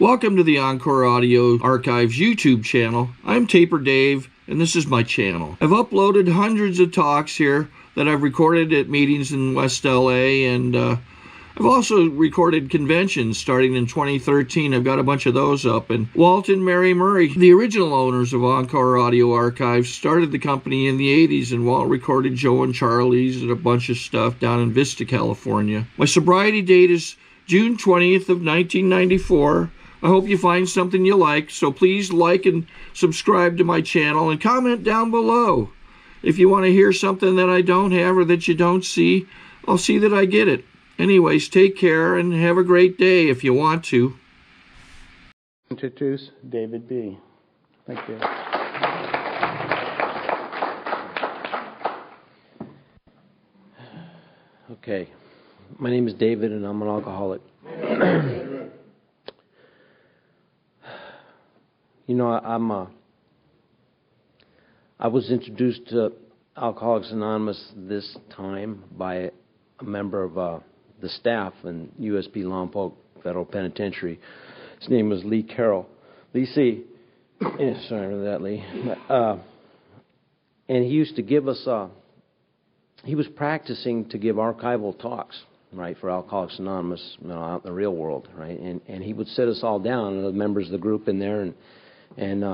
Welcome to the Encore Audio Archives YouTube channel. I'm Taper Dave, and this is my channel. I've uploaded hundreds of talks here that I've recorded at meetings in West LA, and I've also recorded conventions starting in 2013. I've got a bunch of those up. And Walt and Mary Murray, the original owners of Encore Audio Archives, started the company in the 80s, and Walt recorded Joe and Charlie's and a bunch of stuff down in Vista, California. My sobriety date is June 20th of 1994. I hope you find something you like, so please like and subscribe to my channel and comment down below. If you want to hear something that I don't have or that you don't see, I'll see that I get it. Anyways, take care and have a great day if you want to. Introduce David B. Thank you. Okay, my name is David and I'm an alcoholic. You know, I was introduced to Alcoholics Anonymous this time by a member of the staff in USP Lompoc Federal Penitentiary. His name was Lee Carroll. Lee C. Yeah, sorry for that, Lee. And he used to give us, he was practicing to give archival talks, right, for Alcoholics Anonymous, you know, out in the real world, right? And he would sit us all down, the members of the group in there, and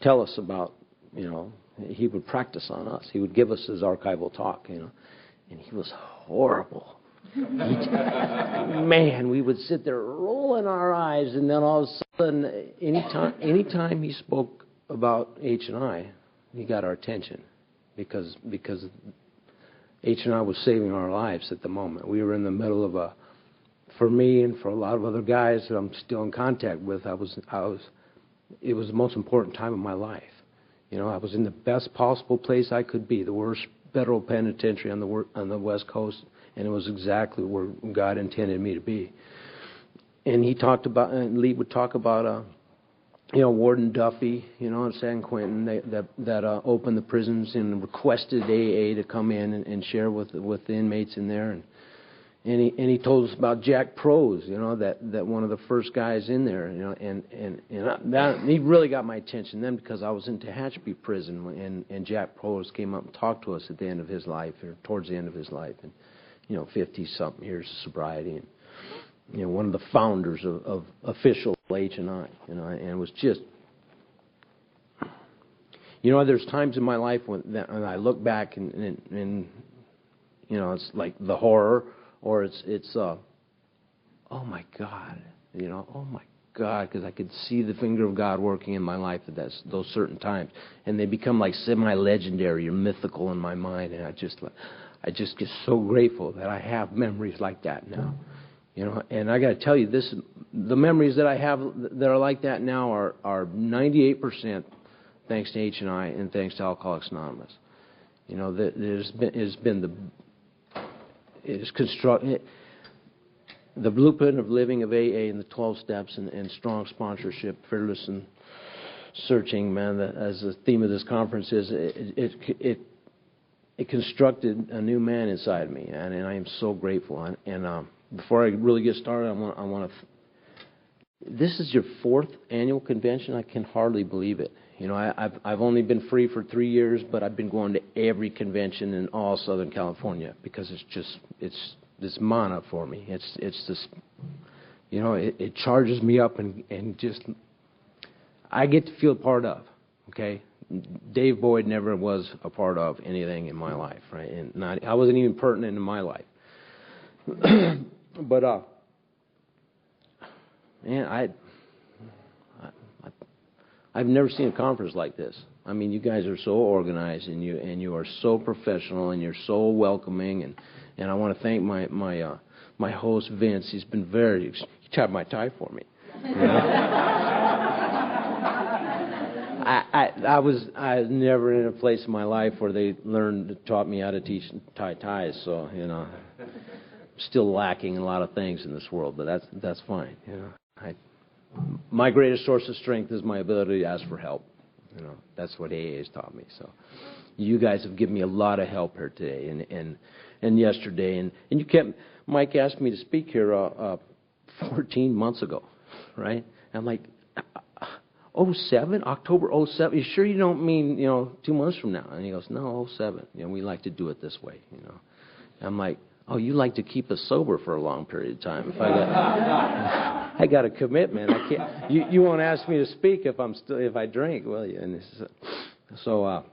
tell us about, you know, he would practice on us. He would give us his archival talk, you know, and he was horrible. Man, we would sit there rolling our eyes, and then all of a sudden, anytime he spoke about H&I, he got our attention because H&I was saving our lives at the moment. We were in the middle of for me and for a lot of other guys that I'm still in contact with, it was the most important time of my life. You know, I was in the best possible place I could be, the worst federal penitentiary on the West Coast, and it was exactly where God intended me to be. And he talked about, and Lee would talk about, you know, Warden Duffy, you know, in San Quentin, that opened the prisons and requested AA to come in and share with the inmates in there. And he told us about Jack Prose, you know, that one of the first guys in there, you know, and that, he really got my attention then because I was in Tehachapi prison, and Jack Prose came up and talked to us at the end of his life, or towards the end of his life, and, you know, 50-something years of sobriety, and, you know, one of the founders of official H&I, you know, and it was just, you know, there's times in my life when I look back and you know, it's like the horror, or it's oh my God, you know, oh my God, because I could see the finger of God working in my life at those certain times, and they become like semi-legendary or mythical in my mind, and I just get so grateful that I have memories like that now, you know. And I got to tell you, the memories that I have that are like that now are 98% thanks to H&I and thanks to Alcoholics Anonymous. You know, the blueprint of living of AA and the 12 steps and strong sponsorship, fearless and searching, man, as the theme of this conference is, it constructed a new man inside me, and I am so grateful. And before I really get started, I want to. This is your 4th annual convention. I can hardly believe it. You know, I've only been free for 3 years, but I've been going to every convention in all Southern California because it's this mana for me. It's this, you know, it charges me up and just I get to feel part of. Okay, Dave Boyd never was a part of anything in my life, right? And I wasn't even pertinent in my life. But man, I've never seen a conference like this. I mean, you guys are so organized, and you are so professional, and you're so welcoming, and I want to thank my host Vince. He's been he tied my tie for me. You know? I was never in a place in my life where they taught me how to tie ties. So, you know, still lacking in a lot of things in this world, but that's fine. You know, my greatest source of strength is my ability to ask for help. You know, that's what AA has taught me. So, you guys have given me a lot of help here today and yesterday, and Mike asked me to speak here 14 months ago, right? I'm like, '07, October '07. You sure you don't mean 2 months from now? And he goes, no, '07. We like to do it this way. I'm like, oh, you like to keep us sober for a long period of time. If I got a commitment, I can't. You won't ask me to speak if I drink, will you? And so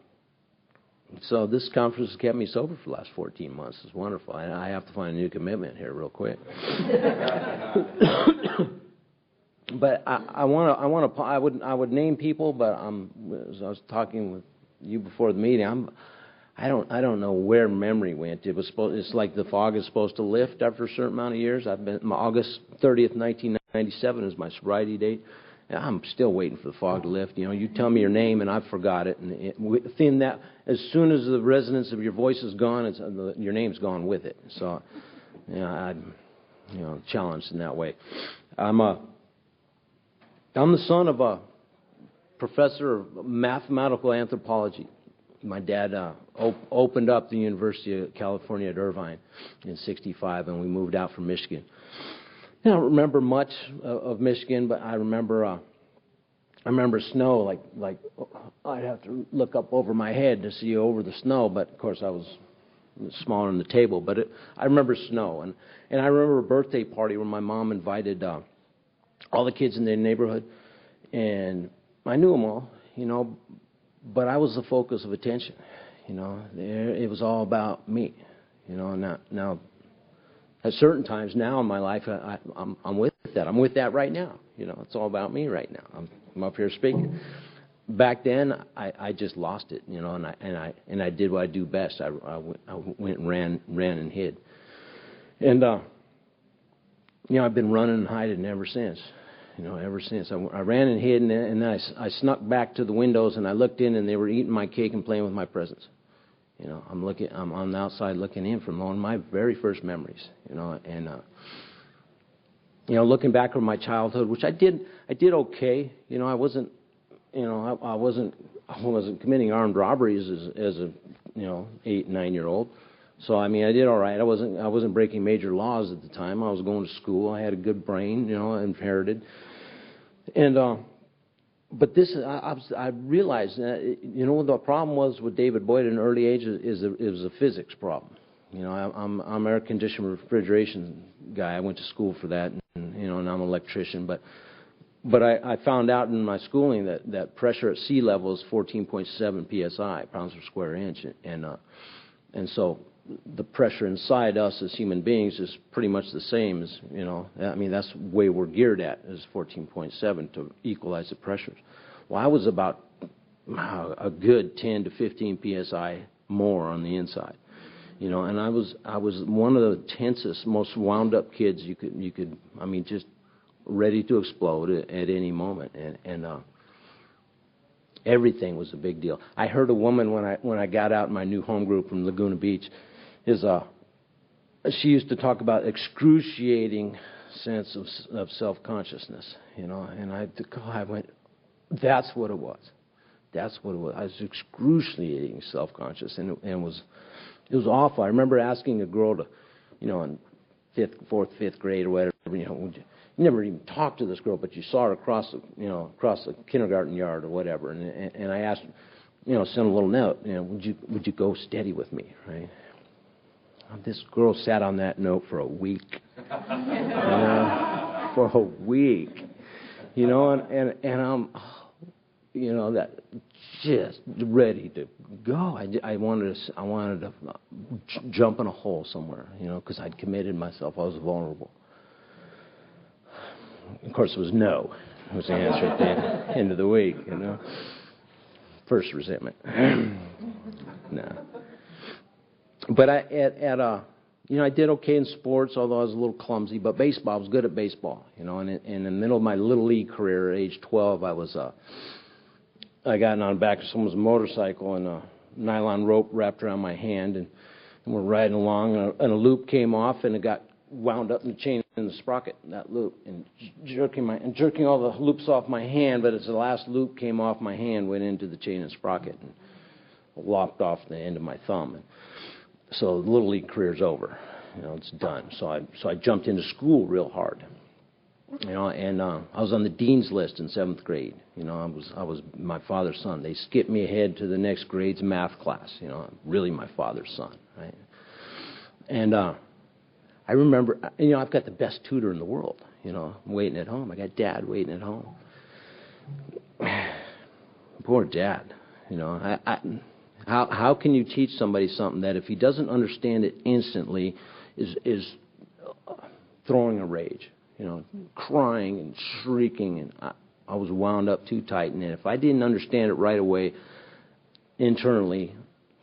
this conference has kept me sober for the last 14 months. It's wonderful. I have to find a new commitment here real quick. But I would name people, but as I was talking with you before the meeting, I don't know where memory went. It's like the fog is supposed to lift after a certain amount of years. August 30th, 1997 is my sobriety date. I'm still waiting for the fog to lift. You tell me your name and I forgot it. And within that, as soon as the resonance of your voice is gone, your name's gone with it. So, I'm challenged in that way. I'm the son of a professor of mathematical anthropology. My dad opened up the University of California at Irvine in '65, and we moved out from Michigan. I don't remember much of Michigan, but I remember snow. Like I'd have to look up over my head to see over the snow. But of course, I was smaller than the table. But I remember snow, and I remember a birthday party where my mom invited all the kids in the neighborhood, and I knew them all, but I was the focus of attention. It was all about me. Now at certain times now in my life, I'm with that. I'm with that right now. It's all about me right now. I'm up here speaking. Back then, I just lost it. And I did what I do best. I went and ran and hid. And I've been running and hiding ever since. Ever since. I ran and hid, and then I snuck back to the windows, and I looked in, and they were eating my cake and playing with my presents. I'm on the outside looking in from one of my very first memories. Looking back on my childhood, which I did okay. I wasn't committing armed robberies as a 8, 9-year-old. So I did all right. I wasn't breaking major laws at the time. I was going to school. I had a good brain, inherited. And but this, I realized that the problem was with David Boyd at an early age is it was a physics problem. I'm air conditioned refrigeration guy. I went to school for that, and I'm an electrician. But I found out in my schooling that pressure at sea level is 14.7 psi, pounds per square inch, and so the pressure inside us as human beings is pretty much the same as, that's the way we're geared at, is 14.7 to equalize the pressures. Well, I was about a good 10 to 15 psi more on the inside, and I was one of the tensest, most wound up kids you could just ready to explode at any moment, and everything was a big deal. I heard a woman when I got out in my new home group from Laguna Beach. She used to talk about excruciating sense of self-consciousness, and I went, that's what it was. That's what it was. I was excruciating self-conscious, and it was awful. I remember asking a girl to, in fourth, fifth grade or whatever, you never even talked to this girl, but you saw her across the kindergarten yard or whatever, and I asked, sent a little note, would you go steady with me, right? This girl sat on that note for a week. For a week. And I'm, that just ready to go. I wanted to jump in a hole somewhere, because I'd committed myself. I was vulnerable. Of course, it was no. It was the answer at the end of the week, First resentment. No. But I did okay in sports, although I was a little clumsy. But baseball, I was good at baseball, And in the middle of my little league career, at age 12, I got on the back of someone's motorcycle, and a nylon rope wrapped around my hand, and we're riding along, and a loop came off, and it got wound up in the chain in the sprocket, that loop, and jerking all the loops off my hand. But as the last loop came off my hand, went into the chain and sprocket, and lopped off the end of my thumb. And so the Little League career's over. It's done. So I jumped into school real hard. You know, and I was on the dean's list in 7th grade. You know, I was my father's son. They skipped me ahead to the next grade's math class. You know, really my father's son, right? And I remember, you know, I've got the best tutor in the world. You know, waiting at home. I got Dad waiting at home. Poor Dad. You know, how can you teach somebody something that if he doesn't understand it instantly is throwing a rage? You know, crying and shrieking, and I was wound up too tight. And if I didn't understand it right away, internally,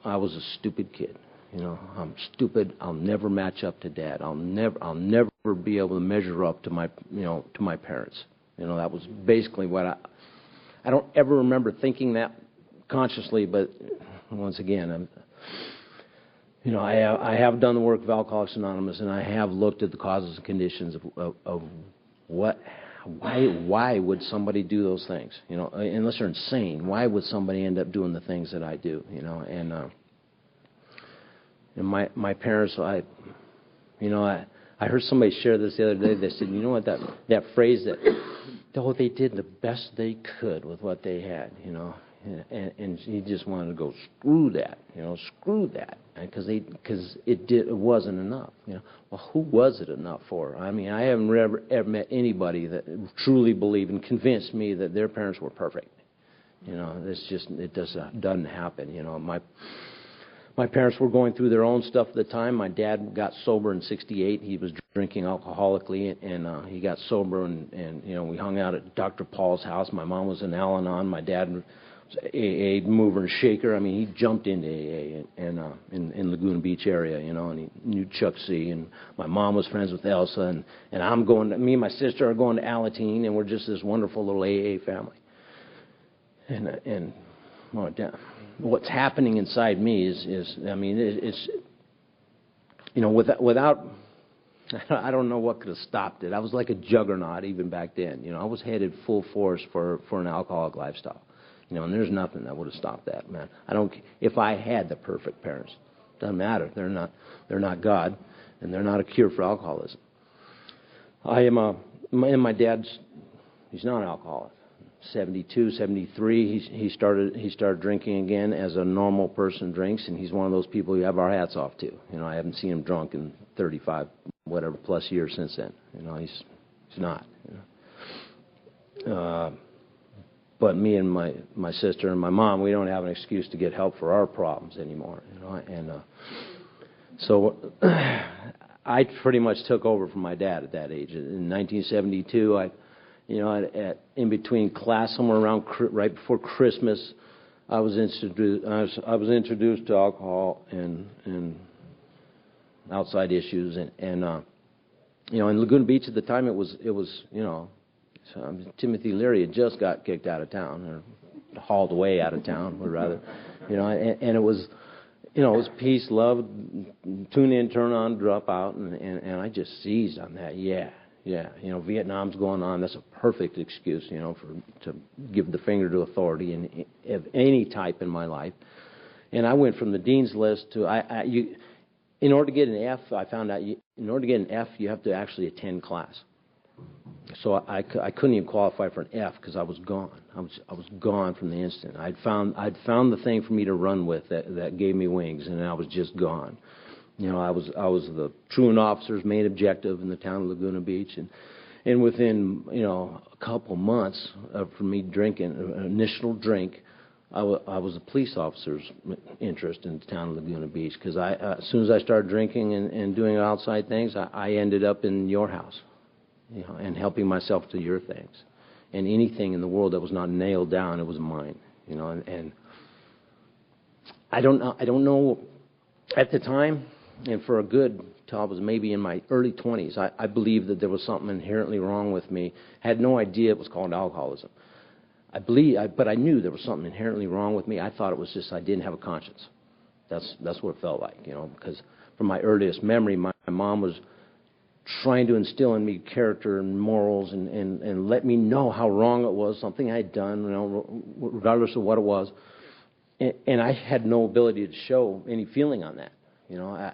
I was a stupid kid. You know, I'm stupid. I'll never match up to Dad. I'll never be able to measure up to my, you know, to my parents. You know, that was basically what I don't ever remember thinking that consciously, but once again, you know, I have done the work of Alcoholics Anonymous, and I have looked at the causes and conditions of why would somebody do those things? You know, unless they're insane, why would somebody end up doing the things that I do? You know, and my parents, I heard somebody share this the other day. They said, you know what, that phrase that, oh, they did the best they could with what they had, you know. And he just wanted to go, screw that, you know, screw that, because it wasn't enough, you know. Well, who was it enough for? I mean, I haven't ever met anybody that truly believed and convinced me that their parents were perfect. You know, it doesn't happen. You know, my parents were going through their own stuff at the time. My dad got sober in '68. He was drinking alcoholically, and he got sober, and you know, we hung out at Dr. Paul's house. My mom was in Al-Anon. My dad was AA mover and shaker. I mean, he jumped into AA in Laguna Beach area, you know, and he knew Chuck C. And my mom was friends with Elsa, and me and my sister are going to Alateen, and we're just this wonderful little AA family. And well, what's happening inside me is I mean, it's, you know, without I don't know what could have stopped it. I was like a juggernaut even back then. You know, I was headed full force for an alcoholic lifestyle. You know, and there's nothing that would have stopped that, man. If I had the perfect parents, doesn't matter. They're not God, and they're not a cure for alcoholism. My dad's, he's not an alcoholic. 72, 73, he started drinking again as a normal person drinks, and he's one of those people we have our hats off to. You know, I haven't seen him drunk in 35 whatever plus years since then. You know, he's not. You know. But me and my sister and my mom, we don't have an excuse to get help for our problems anymore. You know, and so I pretty much took over from my dad at that age. In 1972, in between class, somewhere around right before Christmas, I was introduced to alcohol and outside issues, and you know, in Laguna Beach at the time, it was you know. So Timothy Leary had just got kicked out of town, or hauled away out of town, or rather, you know, and it was, you know, it was peace, love, tune in, turn on, drop out, and I just seized on that. Yeah, you know, Vietnam's going on. That's a perfect excuse, you know, to give the finger to authority of any type in my life. And I went from the dean's list to in order to get an F, I found out in order to get an F, you have to actually attend class. So I couldn't even qualify for an F because I was gone. I was gone from the instant. I'd found the thing for me to run with that gave me wings, and I was just gone. You know, I was the truant officer's main objective in the town of Laguna Beach, and within, you know, a couple months for me drinking an initial drink, I was a police officer's interest in the town of Laguna Beach because as soon as I started drinking and doing outside things, I ended up in your house. You know, and helping myself to your things, and anything in the world that was not nailed down, it was mine. You know, and I don't know. At the time, and for a good till I was maybe in my early 20s, I believed that there was something inherently wrong with me. I had no idea it was called alcoholism. But I knew there was something inherently wrong with me. I thought it was just I didn't have a conscience. That's what it felt like, you know, because from my earliest memory, my mom was trying to instill in me character and morals and let me know how wrong it was, something I had done, you know, regardless of what it was. And I had no ability to show any feeling on that. You know,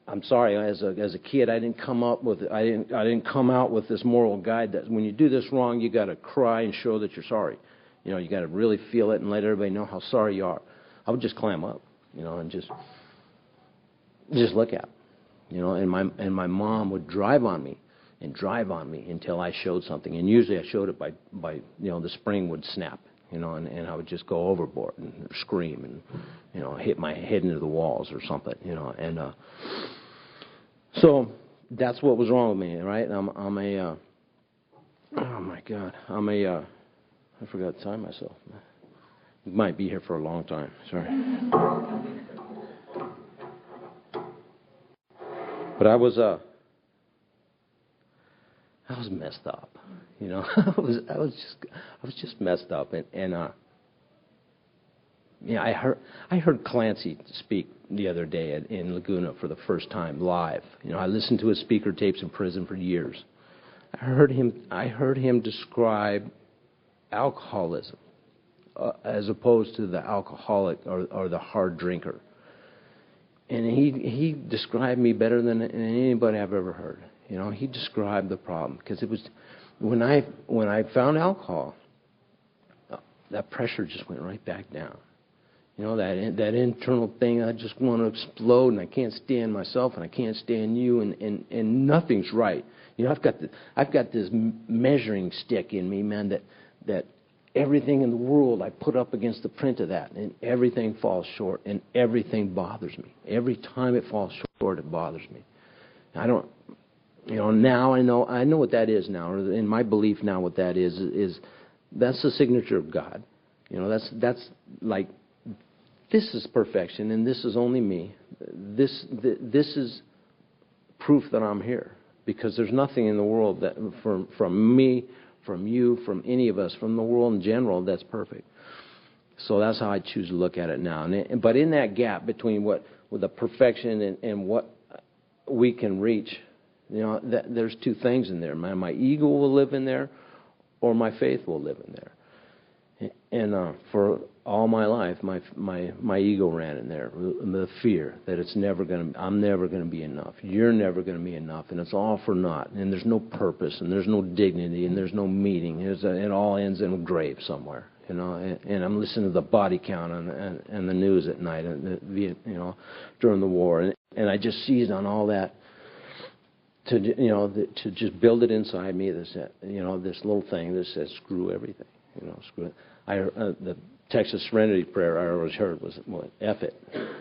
I'm sorry, as a kid, I didn't come out with this moral guide that when you do this wrong, you got to cry and show that you're sorry. You know, you got to really feel it and let everybody know how sorry you are. I would just clam up, you know, and just look at it, you know. And my mom would drive on me until I showed something. And usually I showed it by you know, the spring would snap, you know, and I would just go overboard and scream and, you know, hit my head into the walls or something, you know. And so that's what was wrong with me, right? I'm a oh my God, I forgot to time myself. Might be here for a long time. Sorry. But I was messed up, you know. I was just messed up, and yeah, I heard Clancy speak the other day in Laguna for the first time live. You know, I listened to his speaker tapes in prison for years. I heard him describe alcoholism as opposed to the alcoholic or the hard drinker. And he described me better than anybody I've ever heard. You know, he described the problem, because it was when I found alcohol, that pressure just went right back down. You know, that internal thing, I just want to explode, and I can't stand myself, and I can't stand you, and nothing's right. You know, I've got this measuring stick in me, man, that everything in the world I put up against the print of that, and everything falls short, and everything bothers me. Every time it falls short, it bothers me. I don't, you know, now I know what that is now. In my belief now, what that is that's the signature of God. You know, that's like, this is perfection, and this is only me. This is proof that I'm here, because there's nothing in the world that from me, from you, from any of us, from the world in general, that's perfect. So that's how I choose to look at it now. But in that gap between with the perfection and what we can reach, you know, there's two things in there. My ego will live in there, or my faith will live in there. And for all my life, my ego ran in there, the fear that I'm never going to be enough. You're never going to be enough, and it's all for naught. And there's no purpose, and there's no dignity, and there's no meaning. It all ends in a grave somewhere, you know. And I'm listening to the body count and the news at night, and you know, during the war, and I just seized on all that to just build it inside me. This little thing that says screw everything. You know, screw it. The Texas Serenity prayer I always heard was, "What, F it,"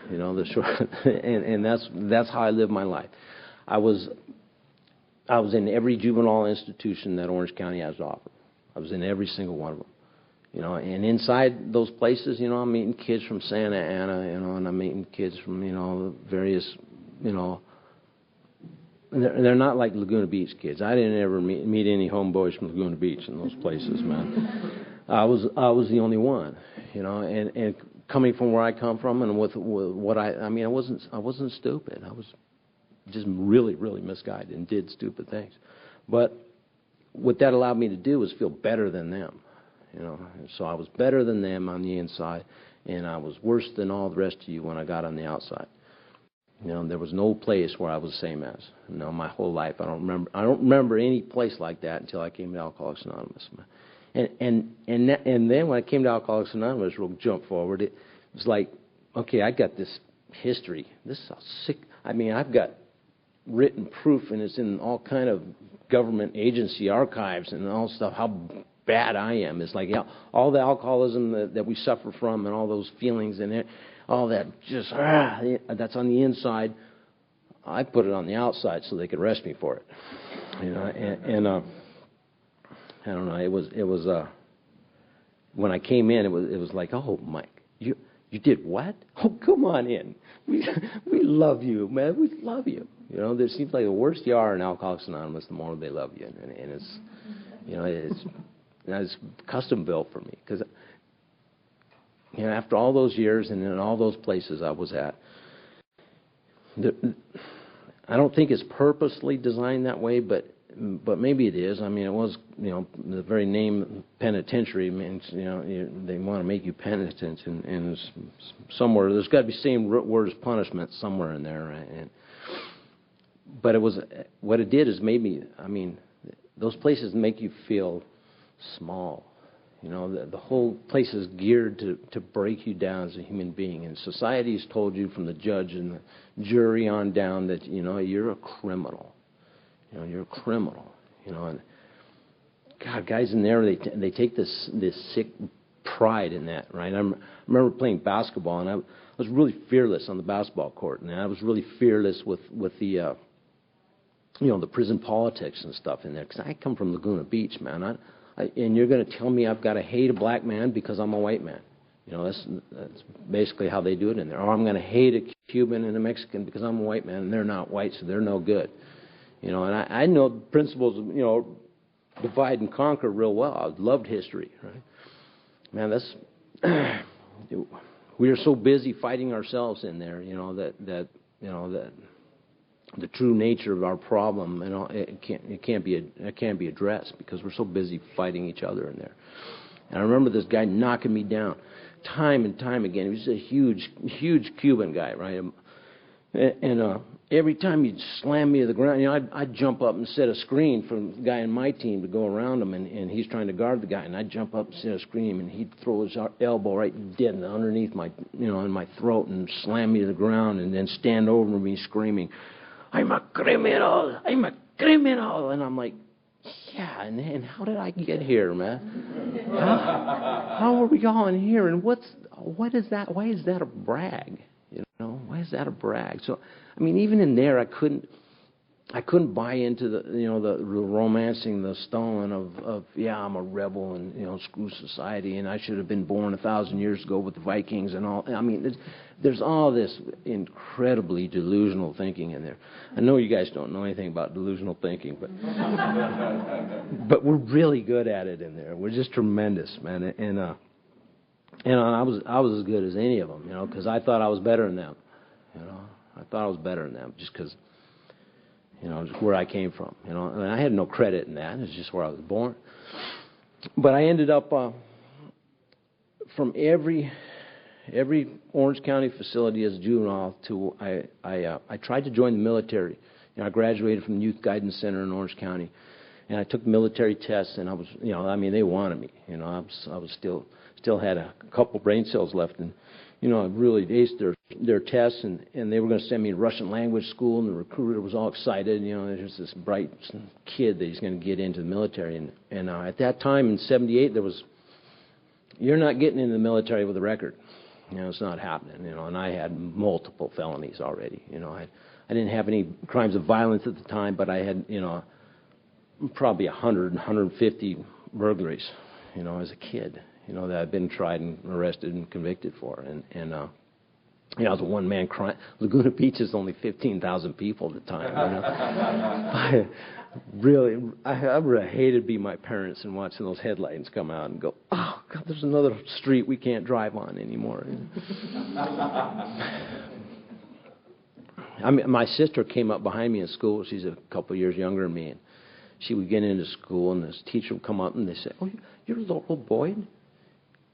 you know. The short, and that's how I live my life. I was in every juvenile institution that Orange County has to offer. I was in every single one of them, you know. And inside those places, you know, I'm meeting kids from Santa Ana, you know, and I'm meeting kids from, you know, various, you know. They're not like Laguna Beach kids. I didn't ever meet any homeboys from Laguna Beach in those places, man. I was the only one, you know. And coming from where I come from, and with what I mean, I wasn't stupid. I was just really, really misguided and did stupid things. But what that allowed me to do was feel better than them, you know. And so I was better than them on the inside, and I was worse than all the rest of you when I got on the outside. You know, there was no place where I was the same as. You know, my whole life, I don't remember any place like that until I came to Alcoholics Anonymous. And then when I came to Alcoholics Anonymous, we'll jump forward. It was like, okay, I got this history. This is how sick. I mean, I've got written proof, and it's in all kind of government agency archives and all stuff. How bad I am. It's like, yeah, all the alcoholism that we suffer from, and all those feelings and all that, just that's on the inside. I put it on the outside so they could arrest me for it, you know. And I don't know. It was when I came in, it was like, oh, Mike, you did what? Oh, come on in. We love you, man. We love you. You know, it seems like the worse you are in Alcoholics Anonymous, the more they love you, and it's, you know, it's custom built for me, because, you know, after all those years and in all those places I was at, I don't think it's purposely designed that way, but maybe it is. I mean, it was, you know, the very name penitentiary means, you know, they want to make you penitent, and somewhere there's got to be the same word as punishment somewhere in there, right? but it was, what it did is made me, I mean, those places make you feel small. You know, the whole place is geared to break you down as a human being. And society has told you from the judge and the jury on down that, you know, you're a criminal. You know, you're a criminal. You know, and God, guys in there, they take this sick pride in that, right? I remember playing basketball, and I was really fearless on the basketball court. And I was really fearless with the, you know, the prison politics and stuff in there. Because I come from Laguna Beach, man. And you're going to tell me I've got to hate a black man because I'm a white man. You know, that's basically how they do it in there. Or I'm going to hate a Cuban and a Mexican because I'm a white man and they're not white, so they're no good. You know, and I know the principles of, you know, divide and conquer real well. I loved history, right? Man, that's we are so busy fighting ourselves in there, you know, that the true nature of our problem, you know, it can't be addressed because we're so busy fighting each other in there. And I remember this guy knocking me down time and time again. He was a huge Cuban guy, right? And every time he'd slam me to the ground, you know, I'd jump up and set a screen for the guy in my team to go around him, and he's trying to guard the guy, and I'd jump up and set a screen, and he'd throw his elbow right dead underneath my, you know, in my throat and slam me to the ground, and then stand over me screaming, I'm a criminal. I'm a criminal. And I'm like, yeah, and how did I get here, man? How are we all in here? And what is that? Why is that a brag? You know, why is that a brag? So, I mean, even in there, I couldn't buy into the, you know, the romancing the Stalin of yeah, I'm a rebel and, you know, screw society and I should have been born 1,000 years ago with the Vikings and all. I mean, there's all this incredibly delusional thinking in there. I know you guys don't know anything about delusional thinking, but we're really good at it in there. We're just tremendous, man. And I was as good as any of them, you know, because I thought I was better than them. You know, I thought I was better than them just because, you know, just where I came from. You know, and I had no credit in that. It's just where I was born. But I ended up from every Orange County facility as a juvenile to I tried to join the military. You know, I graduated from the Youth Guidance Center in Orange County, and I took military tests, and I was, you know, I mean, they wanted me. You know, I was still had a couple brain cells left, and you know, I really aced their tests, and they were going to send me to Russian language school, and the recruiter was all excited. You know, there's this bright kid that he's going to get into the military, and at that time in '78, there was, you're not getting into the military with a record. You know, it's not happening. You know, and I had multiple felonies already. You know, I didn't have any crimes of violence at the time, but I had, you know, probably 150 burglaries. You know, as a kid. You know, that I've been tried and arrested and convicted for. And you know, I was a one-man crime. Laguna Beach is only 15,000 people at the time. You know? I would have hated to be my parents and watching those headlights come out and go, oh, God, there's another street we can't drive on anymore. I mean, my sister came up behind me in school. She's a couple of years younger than me. And she would get into school, and this teacher would come up, and they say, oh, you're Laurel Boyd?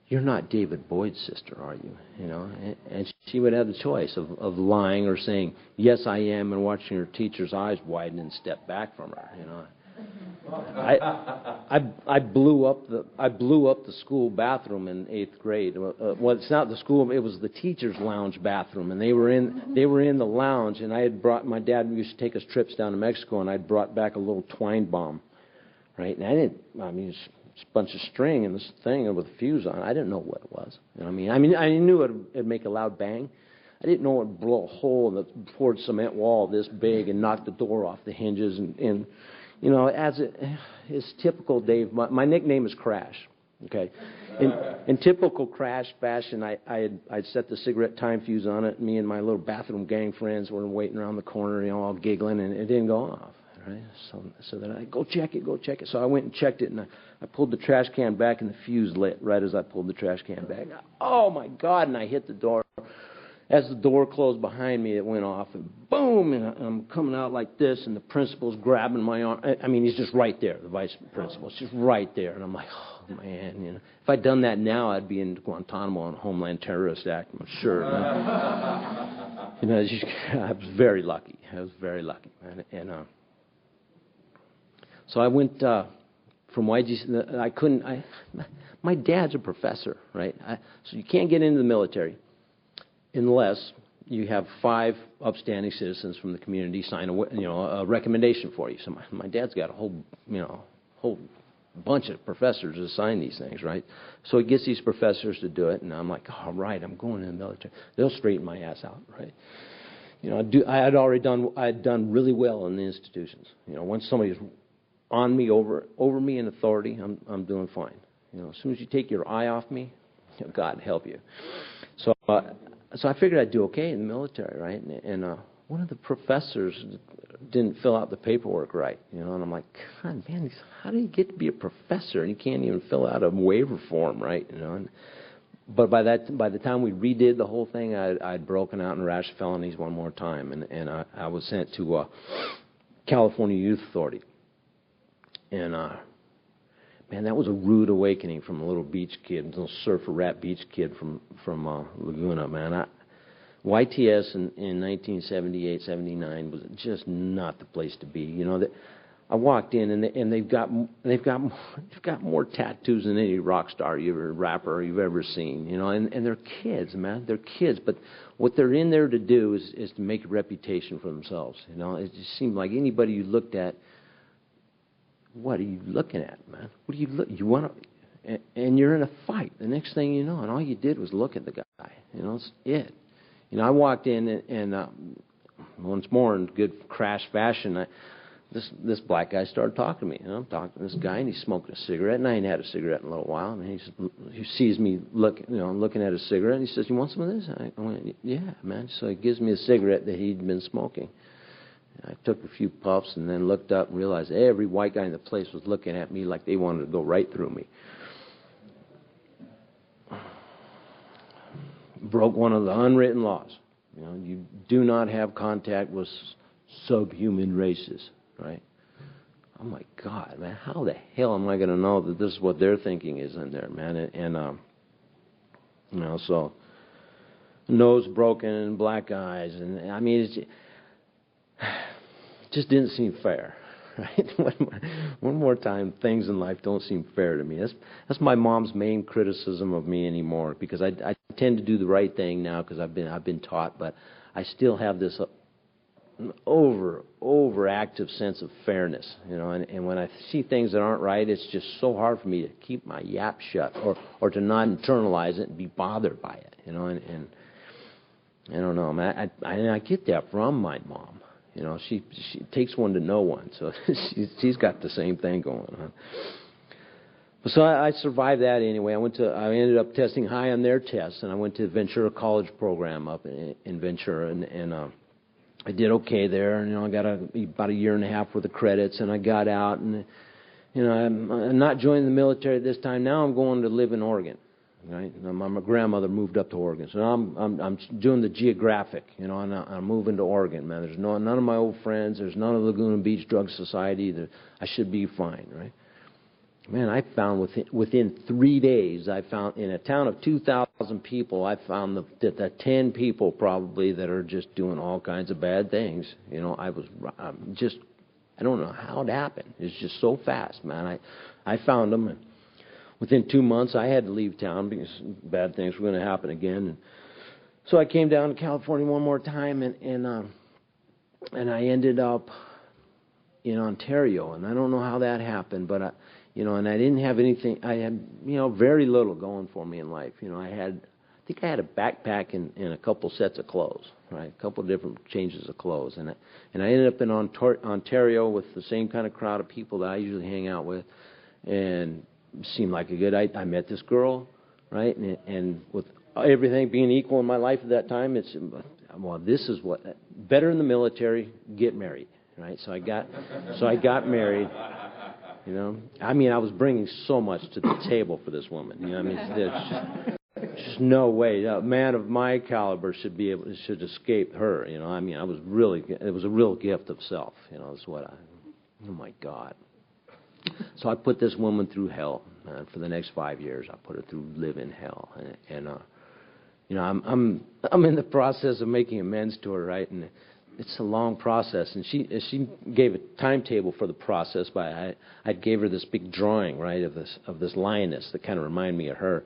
You're not David Boyd's sister, are you? You know, and she would have the choice of lying or saying, yes, I am, and watching her teacher's eyes widen and step back from her. You know, I blew up the school bathroom in 8th grade. Well, it's not the school; it was the teachers' lounge bathroom, and they were in the lounge. And I had brought, my dad used to take us trips down to Mexico, and I'd brought back a little twine bomb, right? And I mean. It's a bunch of string and this thing with a fuse on it. I didn't know what it was. You know what I mean, I knew it'd make a loud bang. I didn't know it'd blow a hole in the poured cement wall this big and knock the door off the hinges. And you know, as it is typical, Dave. My nickname is Crash. Okay, in typical Crash fashion, I'd set the cigarette time fuse on it. Me and my little bathroom gang friends were waiting around the corner, you know, all giggling, and it didn't go off. Right? So then I go check it. So I went and checked it, and I pulled the trash can back, and the fuse lit right as I pulled the trash can back. Oh, my God, and I hit the door. As the door closed behind me, it went off, and boom, and I'm coming out like this, and the principal's grabbing my arm. I mean, he's just right there, the vice principal. It's just right there, and I'm like, oh, man. You know, if I'd done that now, I'd be in Guantanamo on Homeland Terrorist Act, I'm sure. You know, I was very lucky. I was very lucky, man. And so I went from YGC. I couldn't. My dad's a professor, right? So you can't get into the military unless you have 5 upstanding citizens from the community sign a recommendation for you. So my dad's got a whole bunch of professors to sign these things, right? So he gets these professors to do it, and I'm like, all right, I'm going in the military. They'll straighten my ass out, right? You know, I had done really well in the institutions. You know, once somebody's on me, over me in authority, I'm doing fine. You know, as soon as you take your eye off me, God help you. So I figured I'd do okay in the military, right? And one of the professors didn't fill out the paperwork right, you know, and I'm like, God, man, how do you get to be a professor and you can't even fill out a waiver form, right? You know, but by the time we redid the whole thing, I'd broken out in rash felonies one more time, and I was sent to California Youth Authority, and man, that was a rude awakening from a little beach kid, a little surfer rat beach kid from Laguna, man. YTS in 1978, 79 was just not the place to be. You know, I walked in and they've got more tattoos than any rock star rapper you've ever seen. You know, and they're kids, man. They're kids, but what they're in there to do is to make a reputation for themselves. You know, it just seemed like anybody you looked at. What are you looking at, man? What do you look? You want to, and you're in a fight. The next thing you know, and all you did was look at the guy. You know, it's it. You know, I walked in and once more in good crash fashion, this black guy started talking to me. You know, I'm talking to this guy, and he's smoking a cigarette, and I ain't had a cigarette in a little while. And he sees me looking at a cigarette, and he says, "You want some of this?" I went, "Yeah, man." So he gives me a cigarette that he'd been smoking. I took a few puffs and then looked up and realized every white guy in the place was looking at me like they wanted to go right through me. Broke one of the unwritten laws. You know, you do not have contact with subhuman races, right? Oh my God, man, how the hell am I going to know that this is what their thinking is in there, man? And you know, so nose broken and black eyes, and I mean, it just didn't seem fair. Right? One more time, things in life don't seem fair to me. That's my mom's main criticism of me anymore, because I tend to do the right thing now because I've been taught, but I still have this overactive sense of fairness, you know. And when I see things that aren't right, it's just so hard for me to keep my yap shut or to not internalize it and be bothered by it, you know. And I don't know, man. I get that from my mom. You know, she takes one to know one, so she's got the same thing going on. So I survived that anyway. I ended up testing high on their tests, and I went to the Ventura College program up in Ventura, and I did okay there. And, you know, I got about a year and a half worth of credits, and I got out, and you know, I'm not joining the military at this time. Now I'm going to live in Oregon. Right, my grandmother moved up to Oregon, so now I'm doing the geographic, you know, and I'm moving to Oregon, man. There's none of my old friends. There's none of Laguna Beach Drug Society. I should be fine, right? Man, I found within 3 days, I found in a town of 2,000 people, I found that the 10 people probably that are just doing all kinds of bad things. You know, I don't know how it happened. It's just so fast, man. I found them. And within 2 months, I had to leave town because bad things were going to happen again. And so I came down to California one more time, and I ended up in Ontario. And I don't know how that happened, but you know, and I didn't have anything. I had, you know, very little going for me in life. You know, I think I had a backpack and a couple sets of clothes, right? A couple different changes of clothes, and I ended up in Ontario with the same kind of crowd of people that I usually hang out with, and seemed like a good idea. I met this girl, right? And with everything being equal in my life at that time, this is what better in the military. Get married, right? So I got married. You know, I mean, I was bringing so much to the table for this woman. You know, I mean, there's just no way a man of my caliber should escape her. You know, I mean, it was a real gift of self. You know, that's what oh my God. So I put this woman through hell, man. For the next 5 years, I put her through living hell, and you know, I'm in the process of making amends to her, right? And it's a long process. And she gave a timetable for the process, but I gave her this big drawing, right, of this lioness that kind of reminded me of her.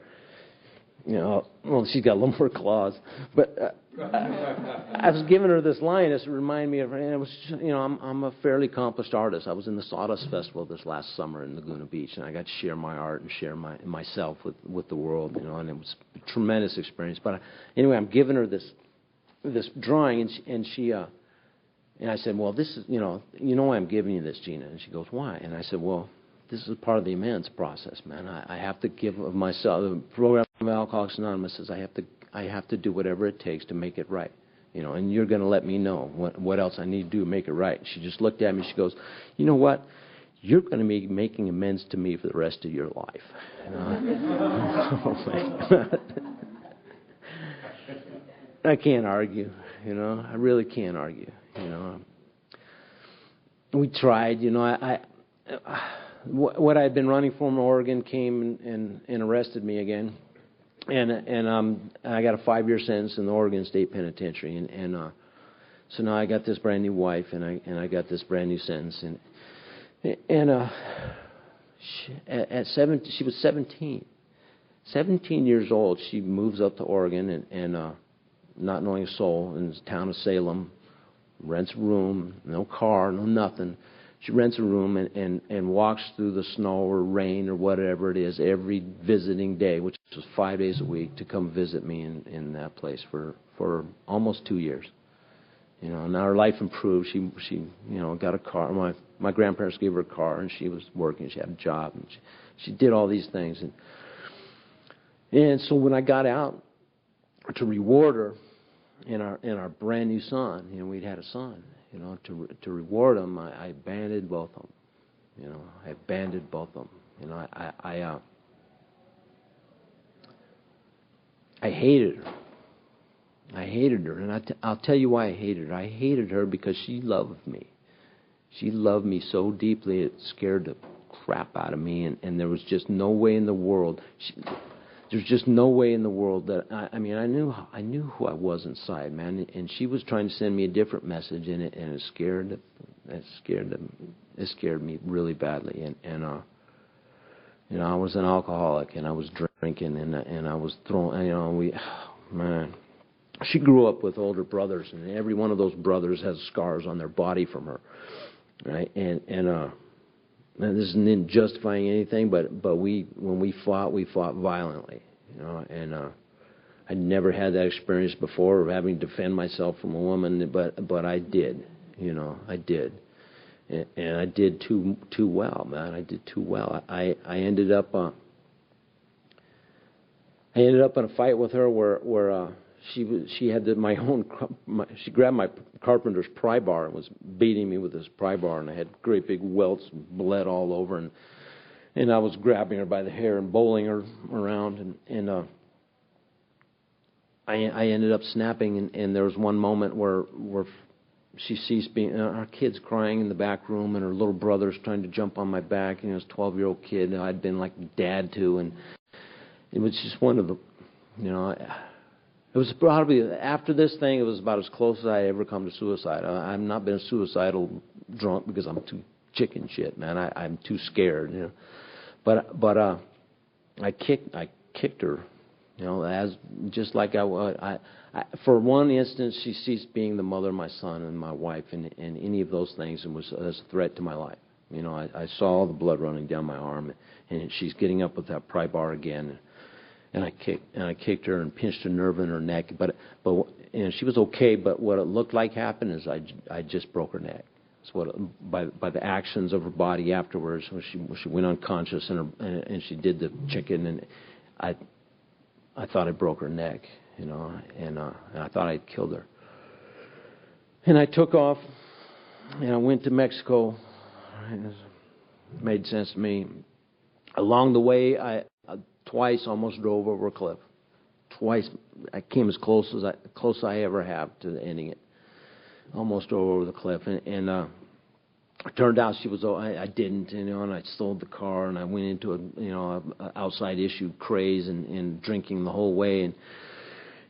You know, well, she's got a little more claws, but I was giving her this lioness to remind me of her. And it was, you know, I'm a fairly accomplished artist. I was in the Sawdust Festival this last summer in Laguna Beach, and I got to share my art and share myself with the world, you know, and it was a tremendous experience. But anyway, I'm giving her this drawing, and she and I said, well, this is, you know why I'm giving you this, Gina? And she goes, why? And I said, well, this is part of the amends process, man. I have to give of myself. The program of Alcoholics Anonymous says I have to do whatever it takes to make it right, you know. And you're going to let me know what else I need to do to make it right. She just looked at me. She goes, you know what? You're going to be making amends to me for the rest of your life. I can't argue, you know. I really can't argue, you know. We tried, you know. What I had been running for in Oregon came and arrested me again, and I got a 5-year sentence in the Oregon State Penitentiary, and so now I got this brand new wife, and I got this brand new sentence, and she was 17 years old. She moves up to Oregon, and not knowing a soul in the town of Salem, rents a room, no car, no nothing. She rents a room and walks through the snow or rain or whatever it is every visiting day, which was 5 days a week, to come visit me in that place for almost 2 years. You know, now her life improved. She you know, got a car. My grandparents gave her a car, and she was working. She had a job, and she did all these things. And so when I got out to reward her in our brand new son, you know, we'd had a son. You know, to reward them, I abandoned both of them. You know, I abandoned both of them. You know, I hated her. I hated her, and I'll tell you why I hated her. I hated her because she loved me. She loved me so deeply it scared the crap out of me, and there was just no way in the world. There's just no way in the world that I mean, I knew who I was inside, man, and she was trying to send me a different message, and it scared me really badly, and you know, I was an alcoholic, and I was drinking, and I was throwing, you know, man. She grew up with older brothers, and every one of those brothers has scars on their body from her, right? And this isn't justifying anything, but when we fought violently, you know. And I'd never had that experience before of having to defend myself from a woman, but I did, you know, I did, and I did too well, man. I did too well. I ended up in a fight with her where she had she grabbed my carpenter's pry bar and was beating me with this pry bar, and I had great big welts and bled all over, and I was grabbing her by the hair and bowling her around, and I ended up snapping, and there was one moment where she ceased being, our kid's crying in the back room, and her little brother's trying to jump on my back, and he was a 12-year-old kid, and I'd been like dad to, and it was just one of the, you know, it was probably, after this thing, it was about as close as I ever come to suicide. I've not been suicidal drunk because I'm too chicken shit, man. I'm too scared, you know. But I kicked her, you know, as just like I for one instance, she ceased being the mother of my son and my wife and any of those things, and was a threat to my life. You know, I saw all the blood running down my arm, and she's getting up with that pry bar again. And I kicked her and pinched a nerve in her neck, but and she was okay. But what it looked like happened is I just broke her neck. That's what by the actions of her body afterwards, when she went unconscious and she did the chicken, and I thought I broke her neck, you know, and I thought I'd killed her. And I took off, and I went to Mexico. It made sense to me. Along the way, I twice almost drove over a cliff. Twice, I came as close as I ever have to ending it. Almost drove over the cliff, and it turned out she was. I didn't, you know, and I sold the car, and I went into a outside issue craze and drinking the whole way,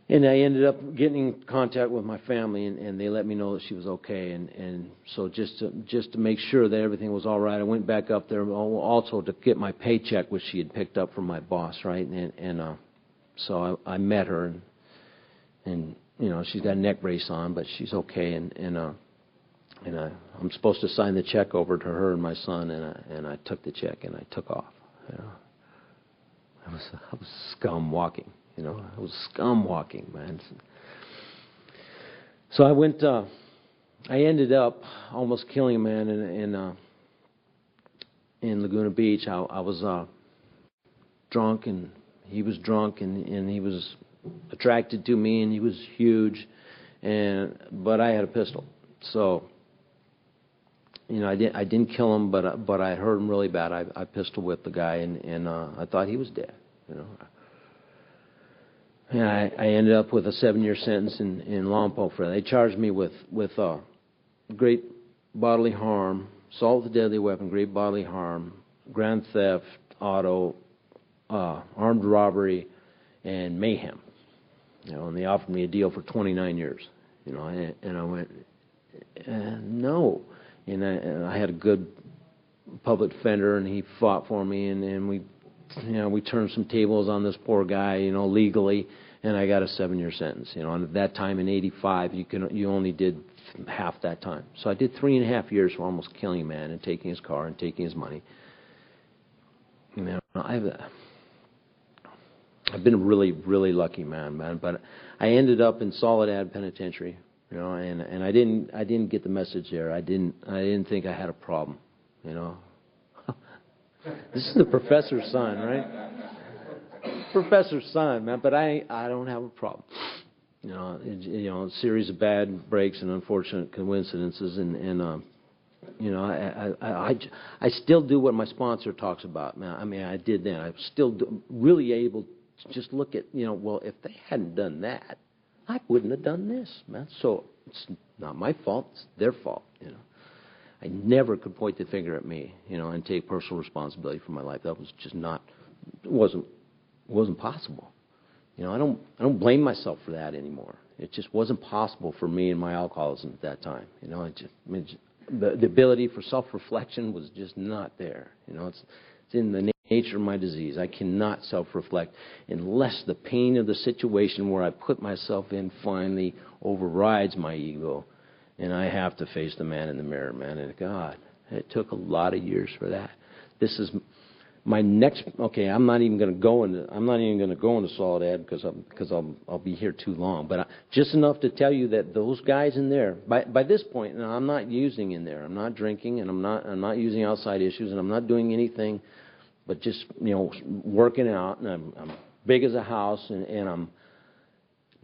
And I ended up getting in contact with my family, and they let me know that she was okay. And so just to make sure that everything was all right, I went back up there also to get my paycheck, which she had picked up from my boss, right? And so I met her, and you know, she's got a neck brace on, but she's okay. And I'm supposed to sign the check over to her and my son, and I took the check and I took off. You know, I was scum walking. You know, I was scum walking, man. So I went. I ended up almost killing a man in Laguna Beach. I was drunk, and he was drunk, and he was attracted to me, and he was huge, but I had a pistol. So, you know, I didn't kill him, but I hurt him really bad. I pistol whipped the guy, and I thought he was dead. You know. And I ended up with a 7-year sentence in Lompoc for that. They charged me with great bodily harm, assault with a deadly weapon, great bodily harm, grand theft, auto, armed robbery, and mayhem. You know, and they offered me a deal for 29 years. You know, and I went, no. And I had a good public defender, and he fought for me, and we. You know, we turned some tables on this poor guy, you know, legally, and I got a 7-year sentence. You know, and at that time in '85, you only did half that time. So I did 3.5 years for almost killing a man and taking his car and taking his money. You know, I've been a really, really lucky man. But I ended up in Soledad Penitentiary. You know, and I didn't get the message there. I didn't think I had a problem. You know. This is the professor's son, right? Professor's son, man. But I don't have a problem. You know, a series of bad breaks and unfortunate coincidences, and you know, I still do what my sponsor talks about, man. I mean, I did then. I'm still really able to just look at, you know, well, if they hadn't done that, I wouldn't have done this, man. So it's not my fault; it's their fault, you know. I never could point the finger at me, you know, and take personal responsibility for my life. That was just not, it wasn't possible. You know, I don't blame myself for that anymore. It just wasn't possible for me and my alcoholism at that time. You know, the ability for self-reflection was just not there. You know, it's in the nature of my disease. I cannot self-reflect unless the pain of the situation where I put myself in finally overrides my ego. And I have to face the man in the mirror, man. And God, it took a lot of years for that. This is my next. Okay, I'm not even going to go into Soledad because I'll be here too long. But just enough to tell you that those guys in there, by this point, and I'm not using in there. I'm not drinking, and I'm not using outside issues, and I'm not doing anything, but just, you know, working out. And I'm big as a house, and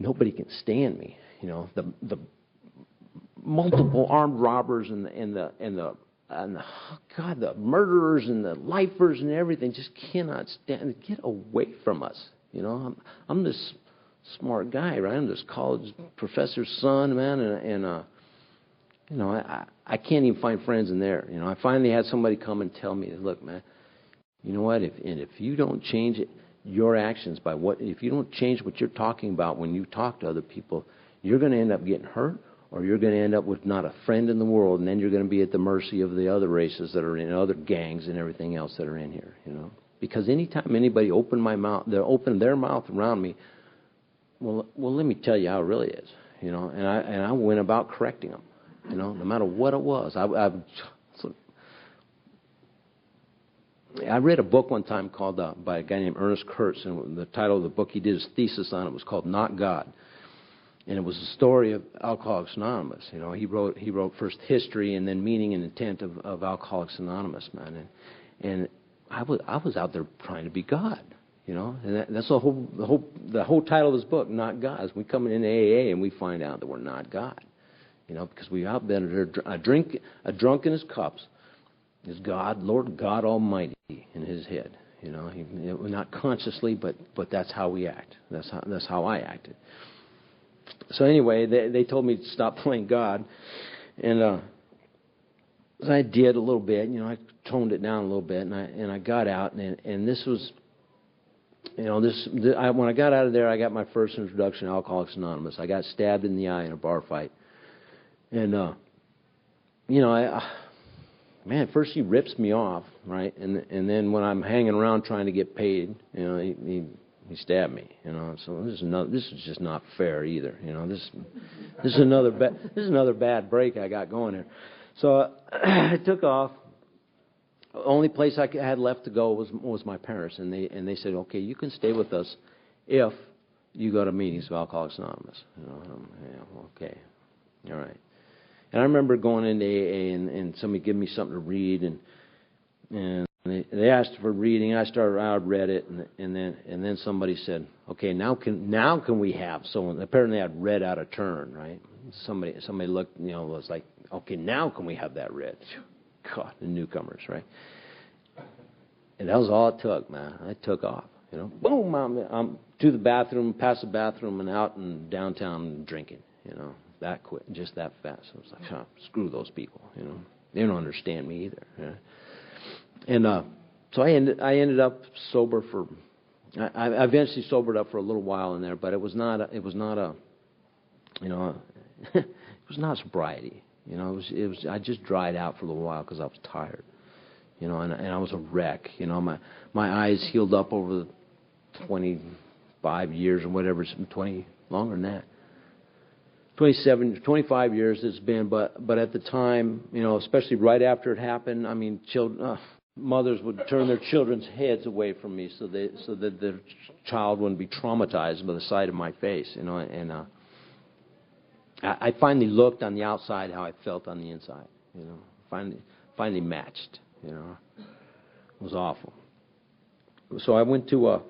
nobody can stand me. You know, the multiple armed robbers and the murderers and the lifers and everything just cannot stand. Get away from us. You know, I'm this smart guy, right? I'm this college professor's son, man, and you know, I can't even find friends in there. You know, I finally had somebody come and tell me, look, man, you know what? If you don't change your actions if you don't change what you're talking about when you talk to other people, you're going to end up getting hurt. Or you're going to end up with not a friend in the world, and then you're going to be at the mercy of the other races that are in other gangs and everything else that are in here, you know. Because anytime anybody opened their mouth around me, well, let me tell you how it really is, you know. And I went about correcting them, you know, no matter what it was. I read a book one time called by a guy named Ernest Kurtz, and the title of the book he did his thesis on it was called "Not God." And it was the story of Alcoholics Anonymous. You know, he wrote first history and then meaning and intent of Alcoholics Anonymous, man. And I was out there trying to be God, you know. And that's the whole title of his book, Not God. As we come in AA and we find out that we're not God, you know, because we out there a drunk in his cups is God, Lord God Almighty in his head. You know, not consciously, but that's how we act. That's how I acted. So anyway, they told me to stop playing God, and I did a little bit. You know, I toned it down a little bit, and I got out, and this was you know, when I got out of there, I got my first introduction to Alcoholics Anonymous. I got stabbed in the eye in a bar fight. And, you know, man, first he rips me off, right? And then when I'm hanging around trying to get paid, you know, he stabbed me, you know. So this is just not fair either, you know. This is another bad break I got going here. So I took off. The only place I had left to go was my parents, and they said, okay, you can stay with us if you go to meetings of Alcoholics Anonymous. You know, yeah, okay, all right. And I remember going into AA and somebody gave me something to read, and they asked for reading. I read it, and then somebody said, okay, now can we have someone? Apparently, I'd read out of turn, right? Somebody looked, you know, was like, okay, now can we have that read? God, the newcomers, right? And that was all it took, man. I took off, you know. Boom, I'm to the bathroom, past the bathroom, and out in downtown drinking, you know. That quick, just that fast. I was like, oh, screw those people, you know. They don't understand me either. Yeah. And so I ended up sober for. I eventually sobered up for a little while in there, but it was not a, you know, it was not sobriety. You know, it was. I just dried out for a little while because I was tired. You know, and I was a wreck. You know, my eyes healed up over the 25 years or whatever. It's been 20 longer than that. 25 years it's been. But at the time, you know, especially right after it happened, I mean, mothers would turn their children's heads away from me so that their child wouldn't be traumatized by the sight of my face. You know, and I finally looked on the outside how I felt on the inside. You know, finally matched. You know, it was awful. So I went to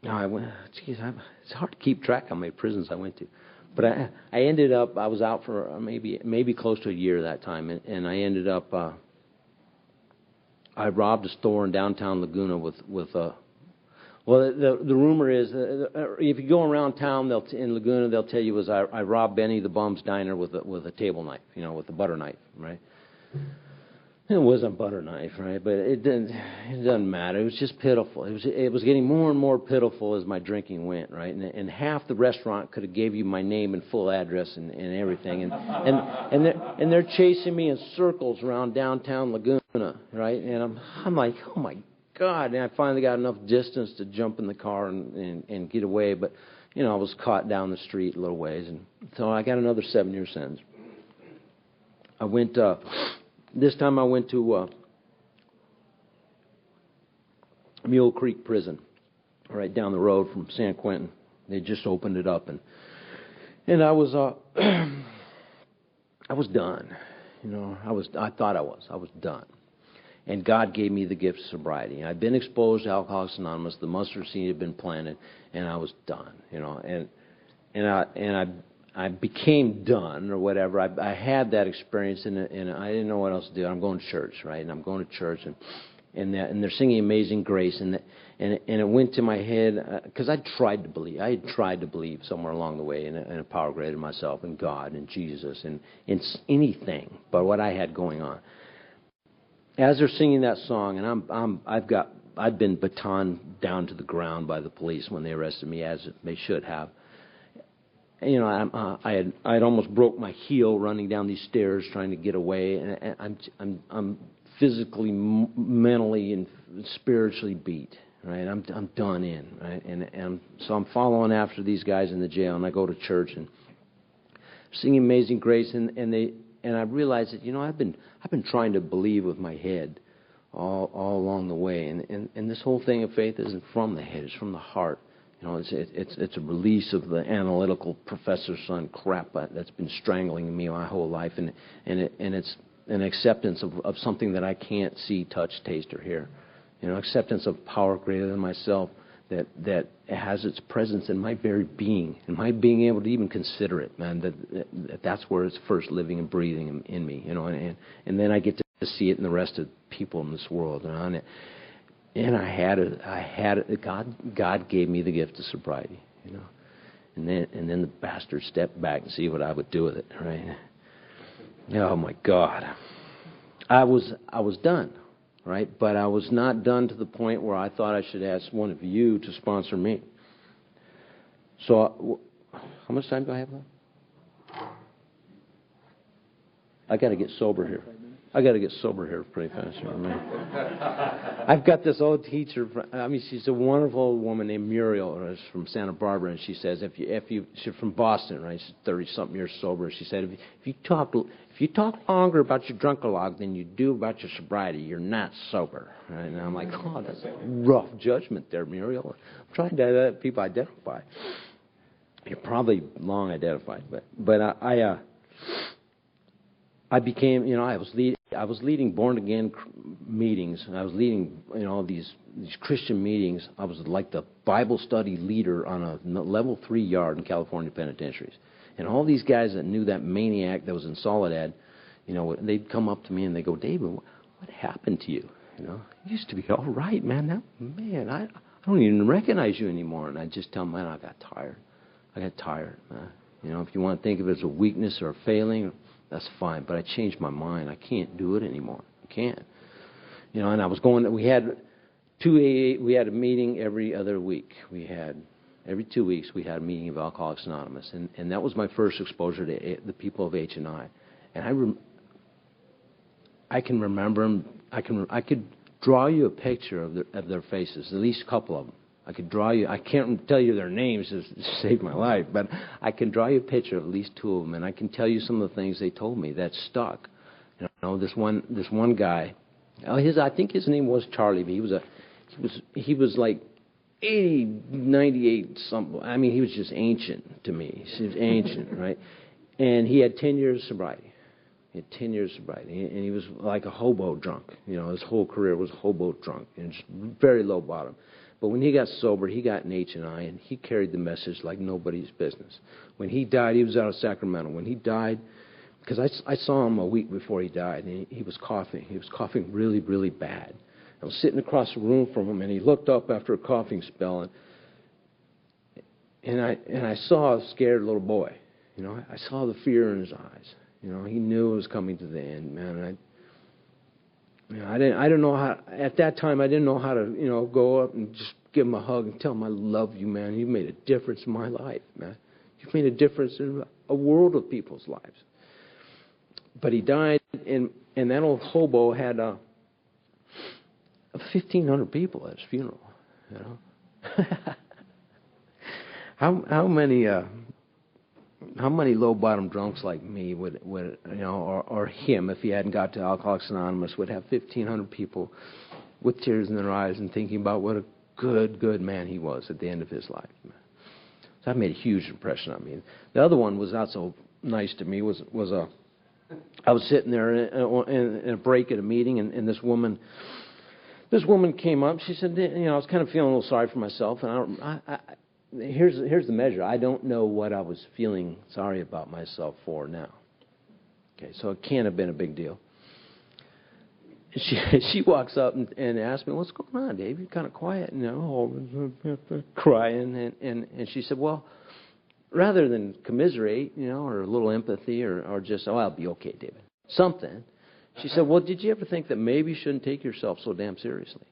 it's hard to keep track how many prisons I went to, but I ended up, I was out for maybe close to a year that time, and I ended up I robbed a store in downtown Laguna with well, the rumor is, if you go around town, in Laguna, they'll tell you I robbed Benny the Bum's diner with a table knife, you know, with a butter knife, right? It wasn't a butter knife, right? But it doesn't matter. It was just pitiful. It was getting more and more pitiful as my drinking went, right? And half the restaurant could have gave you my name and full address and everything, and they're chasing me in circles around downtown Laguna, right? And I'm like, oh my God! And I finally got enough distance to jump in the car and get away, but you know, I was caught down the street a little ways, and so I got another 7-year sentence. I went. This time I went to Mule Creek Prison, right down the road from San Quentin. They just opened it up, and I was I was done. You know, I thought I was done. And God gave me the gift of sobriety. I'd been exposed to Alcoholics Anonymous. The mustard seed had been planted, and I was done. You know, and I became done or whatever. I had that experience, and I didn't know what else to do. I'm going to church, right? And I'm going to church, and they're singing Amazing Grace, and it went to my head because I tried to believe. I had tried to believe somewhere along the way in a power greater than myself, and God, and Jesus, and in anything but what I had going on. As they're singing that song, and I've been batoned down to the ground by the police when they arrested me, as they should have. You know, I had almost broke my heel running down these stairs trying to get away, and I'm physically, mentally, and spiritually beat. Right, I'm done in. Right, and so I'm following after these guys in the jail, and I go to church and sing Amazing Grace, and I realized that, you know, I've been trying to believe with my head all along the way, and this whole thing of faith isn't from the head; it's from the heart. You know, it's a release of the analytical professor's son crap that's been strangling me my whole life, and it's an acceptance of something that I can't see, touch, taste, or hear. You know, acceptance of power greater than myself that has its presence in my very being, and my being able to even consider it, man. That's where it's first living and breathing in me. You know, and then I get to see it in the rest of people in this world. You know, and I had it. God gave me the gift of sobriety, you know, and then the bastard stepped back and see what I would do with it, right? Oh my God, I was done. right? But I was not done to the point where I thought I should ask one of you to sponsor me. So, how much time do I have left? I got to get sober here. Pretty fast here, man. I've got this old teacher. I mean, she's a wonderful old woman named Muriel from Santa Barbara, and she says she's from Boston, right? She's 30-something years sober. She said if you talk longer about your drunkalog than you do about your sobriety, you're not sober. Right? And I'm like, oh, that's a rough judgment there, Muriel. I'm trying to let people identify. You're probably long identified, but I became, I was leading born again meetings. I was leading, these Christian meetings. I was like the Bible study leader on a level 3 yard in California penitentiaries. And all these guys that knew that maniac that was in Soledad, they'd come up to me and they go, David, what happened to you? You used to be all right, man. I don't even recognize you anymore. And I just tell them, man, I got tired. Man. If you want to think of it as a weakness or a failing, that's fine. But I changed my mind. I can't do it anymore. I can't. And I was going. We had a meeting every other week. Every 2 weeks we had a meeting of Alcoholics Anonymous, and that was my first exposure to the people of H&I. And I can remember them. I could draw you a picture of their faces, at least a couple of them. I could draw you. I can't tell you their names to save my life, but I can draw you a picture of at least 2 of them, and I can tell you some of the things they told me that stuck. This one guy. I think his name was Charlie, but he was like 80, 98 something. I mean, he was just ancient to me. He was ancient, right? And he had 10 years of sobriety. And he was like a hobo drunk. His whole career was hobo drunk, and just very low bottom. But when he got sober, he got an H&I, and he carried the message like nobody's business. When he died, he was out of Sacramento. When he died, because I saw him a week before he died, and he was coughing. He was coughing really, really bad. I was sitting across the room from him, and he looked up after a coughing spell, and I saw a scared little boy. I saw the fear in his eyes. He knew it was coming to the end, man. I didn't know how, at that time, I didn't know how to, go up and just give him a hug and tell him I love you, man. You made a difference in my life, man. You've made a difference in a world of people's lives. But he died, and that old hobo had 1,500 people at his funeral, How many low-bottom drunks like me would or him, if he hadn't got to Alcoholics Anonymous, would have 1,500 people with tears in their eyes and thinking about what a good man he was at the end of his life. So that made a huge impression on me. The other one was not so nice to me. I was sitting there in a break at a meeting, and this woman came up. She said, I was kind of feeling a little sorry for myself, and here's the measure. I don't know what I was feeling sorry about myself for now. Okay, so it can't have been a big deal. She walks up and asks me, "What's going on, Dave? You're kind of quiet, crying." And she said, "Well, rather than commiserate, or a little empathy, or just, I'll be okay, David, something." She said, "Well, did you ever think that maybe you shouldn't take yourself so damn seriously?"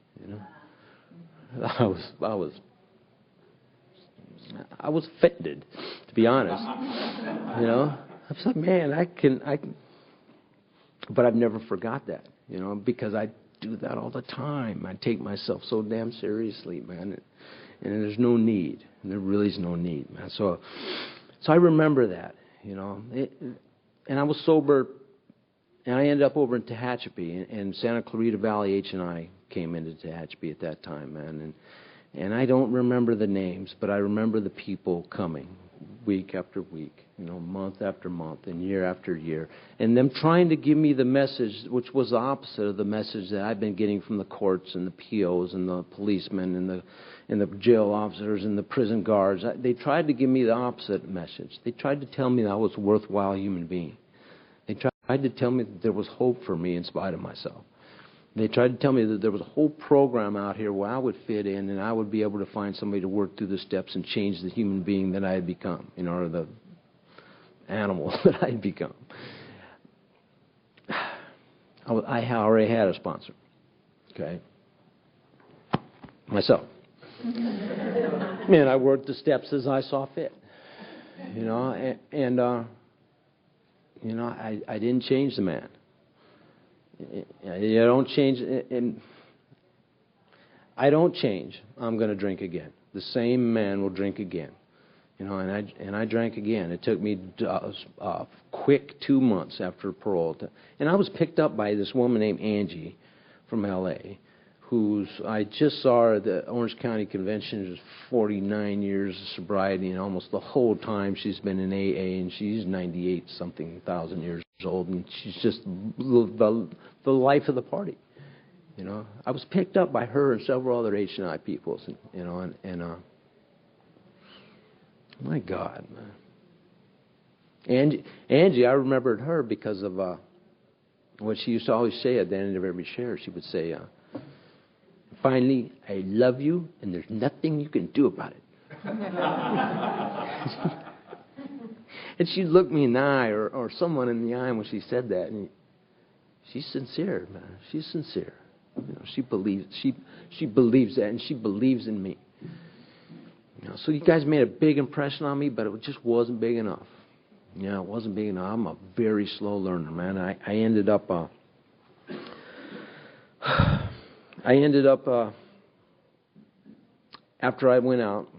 I was offended, to be honest. I was like, man, I can, but I've never forgot that, because I do that all the time. I take myself so damn seriously, man, and there's no need. There really is no need, man. So I remember that, and I was sober, and I ended up over in Tehachapi, and Santa Clarita Valley H&I came into Tehachapi at that time, man, and I don't remember the names, but I remember the people coming week after week, month after month, and year after year, and them trying to give me the message, which was the opposite of the message that I've been getting from the courts and the POs and the policemen and the jail officers and the prison guards. They tried to give me the opposite message. They tried to tell me that I was a worthwhile human being. They tried to tell me that there was hope for me in spite of myself. They tried to tell me that there was a whole program out here where I would fit in and I would be able to find somebody to work through the steps and change the human being that I had become, or the animal that I had become. I already had a sponsor. okay? Myself. And I worked the steps as I saw fit, you know, and you know, I didn't change the man. You don't change, and I don't change. I'm going to drink again. The same man will drink again, you know. And I drank again. It took me a quick 2 months after parole, and I was picked up by this woman named Angie from L.A., who's I just saw her at the Orange County Convention. She was 49 years of sobriety, and almost the whole time she's been in AA, and she's 98-something thousand years old, and she's just the life of the party. You know, I was picked up by her and several other H&I peoples, and, you know, and my God, man. Angie, I remembered her because of what she used to always say at the end of every share. She would say, finally, I love you, and there's nothing you can do about it. And she'd look me in the eye, or someone in the eye when she said that, and she's sincere, man. She's sincere. You know, she believes that, and she believes in me. You know, so you guys made a big impression on me, but it just wasn't big enough. You know, it wasn't big enough. I'm a very slow learner, man. I ended up after I went out,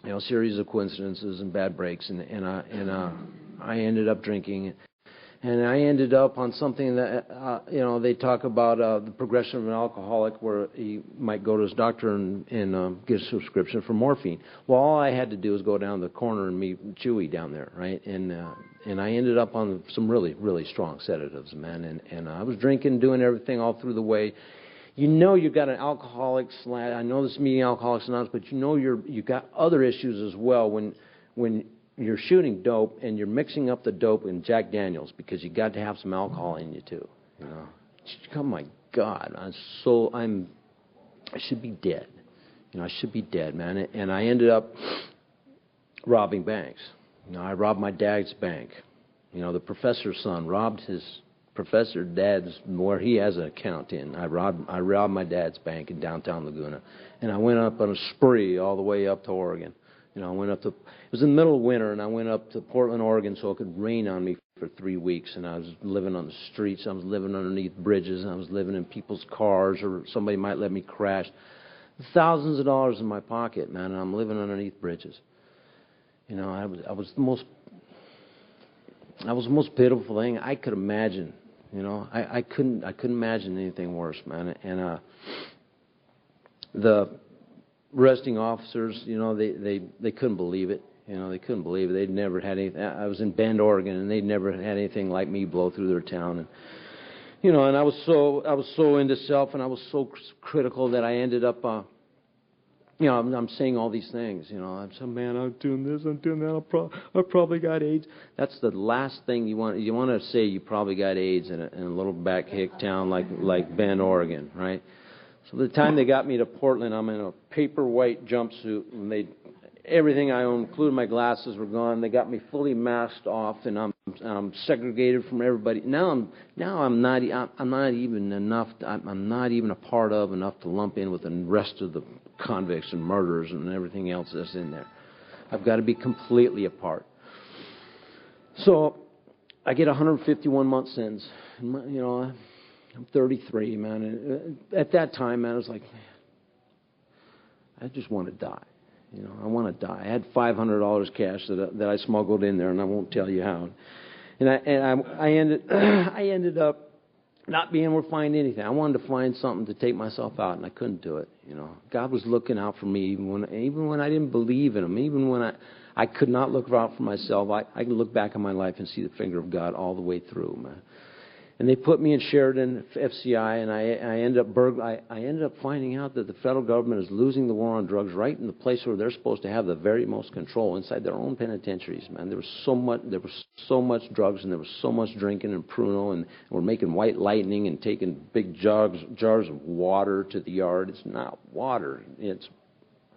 you know, a series of coincidences and bad breaks, and I ended up drinking, and I ended up on something that you know, they talk about the progression of an alcoholic, where he might go to his doctor and get a prescription for morphine. Well, all I had to do was go down the corner and meet Chewy down there, right? And I ended up on some really, really strong sedatives, man, and I was drinking, doing everything all through the way. You know, you've got an alcoholics. I know this is meeting Alcoholics Anonymous, but you know you got other issues as well when you're shooting dope and you're mixing up the dope in Jack Daniels, because you got to have some alcohol in you too. You know, oh my God, I should be dead. You know, I should be dead, man. And I ended up robbing banks. You know, I robbed my dad's bank. You know, the professor's son robbed his professor dad's, where he has an account in. I robbed my dad's bank in downtown Laguna, and I went up on a spree all the way up to Oregon. You know, I went up to, it was in the middle of winter, and I went up to Portland, Oregon, so it could rain on me for 3 weeks, and I was living on the streets. I was living underneath bridges, and I was living in people's cars, or somebody might let me crash. Thousands of dollars in my pocket, man, and I'm living underneath bridges. You know, I was the most pitiful thing I could imagine. You know, I couldn't imagine anything worse, man. And the arresting officers, you know, they couldn't believe it. You know, they couldn't believe it. They'd never had anything. I was in Bend, Oregon, and they'd never had anything like me blow through their town. And you know, and I was so into self, and I was so critical that I ended up. You know, I'm saying all these things. You know, I'm saying, man, I'm doing this, I'm doing that. I probably got AIDS. That's the last thing you want. You want to say you probably got AIDS in a little back hick town like Bend, Oregon, right? So by the time they got me to Portland, I'm in a paper white jumpsuit, and everything I owned, including my glasses, were gone. They got me fully masked off, and I'm segregated from everybody. Now I'm not even a part of enough to lump in with the rest of the convicts and murderers and everything else that's in there. I've got to be completely apart. So I get a 151-month sentence. And, you know, I'm 33, man. And at that time, man, I was like, I just want to die. You know, I want to die. I had $500 cash that I smuggled in there, and I won't tell you how. And I ended up not being able to find anything. I wanted to find something to take myself out, and I couldn't do it. You know, God was looking out for me even when I didn't believe in Him, even when I could not look out for myself. I can look back on my life and see the finger of God all the way through, man. And they put me in Sheridan FCI, and I ended up finding out that the federal government is losing the war on drugs right in the place where they're supposed to have the very most control, inside their own penitentiaries, man. There was so much drugs, and there was so much drinking and Pruno, and we're making White Lightning and taking big jars of water to the yard. It's not water. It's,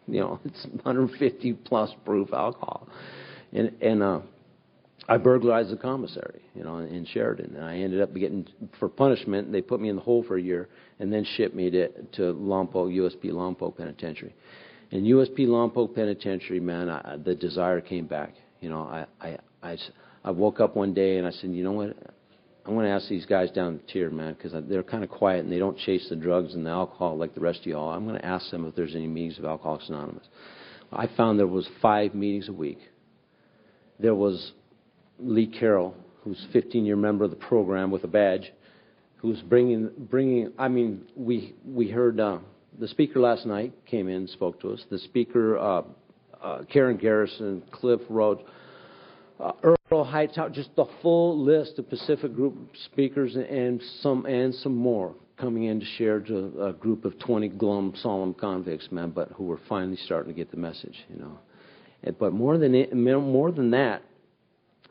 you know, it's 150 plus proof alcohol. And I burglarized the commissary, in Sheridan, and I ended up getting, for punishment, they put me in the hole for a year and then shipped me to Lompoc, USP Lompoc Penitentiary. In USP Lompoc Penitentiary, man, the desire came back. I woke up one day and I said, you know what, I want to ask these guys down the tier, man, because they're kind of quiet and they don't chase the drugs and the alcohol like the rest of y'all. I'm going to ask them if there's any meetings of Alcoholics Anonymous. I found there was 5 meetings a week. There was Lee Carroll, who's a 15-year member of the program with a badge, who's bringing. I mean, we heard the speaker last night came in and spoke to us. The speaker, Karen Garrison, Cliff Rhodes, Earl Hightower, just the full list of Pacific Group speakers and some more coming in to share to a group of 20 glum, solemn convicts, man, but who were finally starting to get the message, But more than that,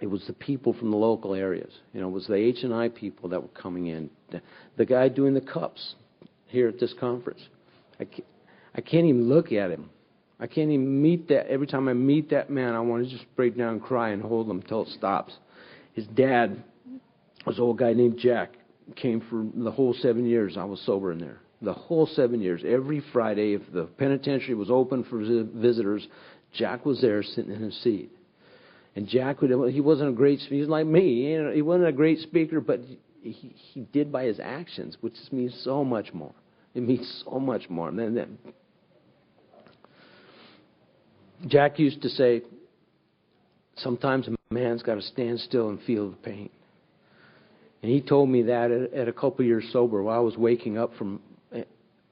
it was the people from the local areas. It was the H&I people that were coming in. The guy doing the cups here at this conference. I can't even look at him. I can't even meet that. Every time I meet that man, I want to just break down and cry and hold him until it stops. His dad was an old guy named Jack. Came for the whole 7 years I was sober in there. The whole 7 years. Every Friday, if the penitentiary was open for visitors, Jack was there sitting in his seat. And Jack, he wasn't a great speaker. He was like me. He wasn't a great speaker, but he did by his actions, which means so much more. It means so much more. And then Jack used to say, sometimes a man's got to stand still and feel the pain. And he told me that at a couple of years sober, while I was waking up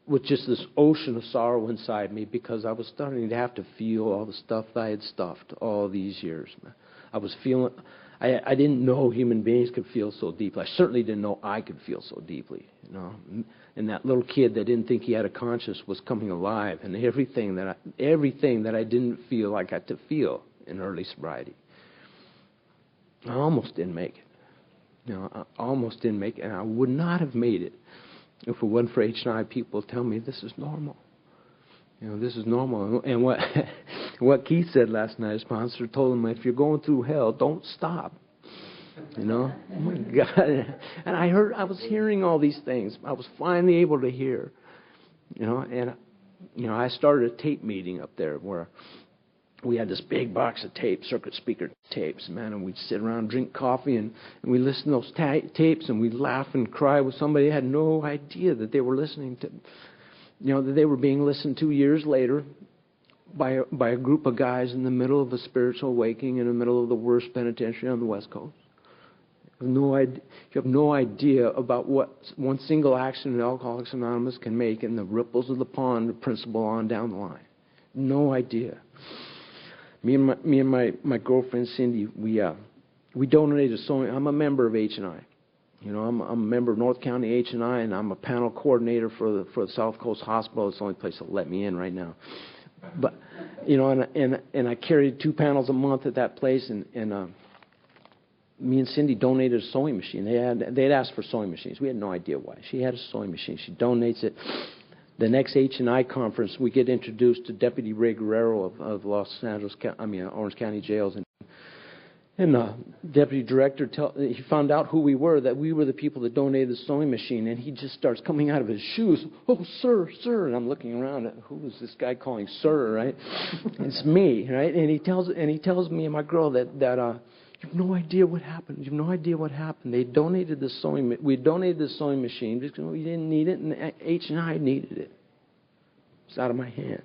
with just this ocean of sorrow inside me, because I was starting to have to feel all the stuff that I had stuffed all these years. I was feeling, I didn't know human beings could feel so deeply. I certainly didn't know I could feel so deeply, And that little kid that didn't think he had a conscience was coming alive, and everything that I didn't feel like I had to feel in early sobriety. I almost didn't make it. I almost didn't make it, and I would not have made it if it wasn't for H&I people telling me this is normal. This is normal. And what Keith said last night, his sponsor told him, if you're going through hell, don't stop. Oh my God. And I was hearing all these things. I was finally able to hear. And I started a tape meeting up there where we had this big box of tapes, circuit speaker tapes, man, and we'd sit around, drink coffee, and we listen to those tapes, and we'd laugh and cry with somebody who had no idea that they were listening to, that they were being listened to years later by a group of guys in the middle of a spiritual awakening in the middle of the worst penitentiary on the West Coast. You have no idea about what one single action in Alcoholics Anonymous can make in the ripples of the pond, the principle on down the line. No idea. Me and my girlfriend Cindy, we donated to SONY. I'm a member of H&I. I'm a member of North County H&I, and I'm a panel coordinator for the South Coast Hospital. It's the only place that'll let me in right now. But and I carried 2 panels a month at that place, and me and Cindy donated a sewing machine. They'd asked for sewing machines. We had no idea why. She had a sewing machine. She donates it. The next H&I conference, we get introduced to Deputy Ray Guerrero of Orange County Jails, and Deputy Director he found out who we were, that we were the people that donated the sewing machine, and he just starts coming out of his shoes. Oh, sir, and I'm looking around at who is this guy calling sir, right? It's me, right? And he tells me and my girl that you have no idea what happened. You have no idea what happened. We donated the sewing machine because we didn't need it, and H&I needed it. It's out of my hands.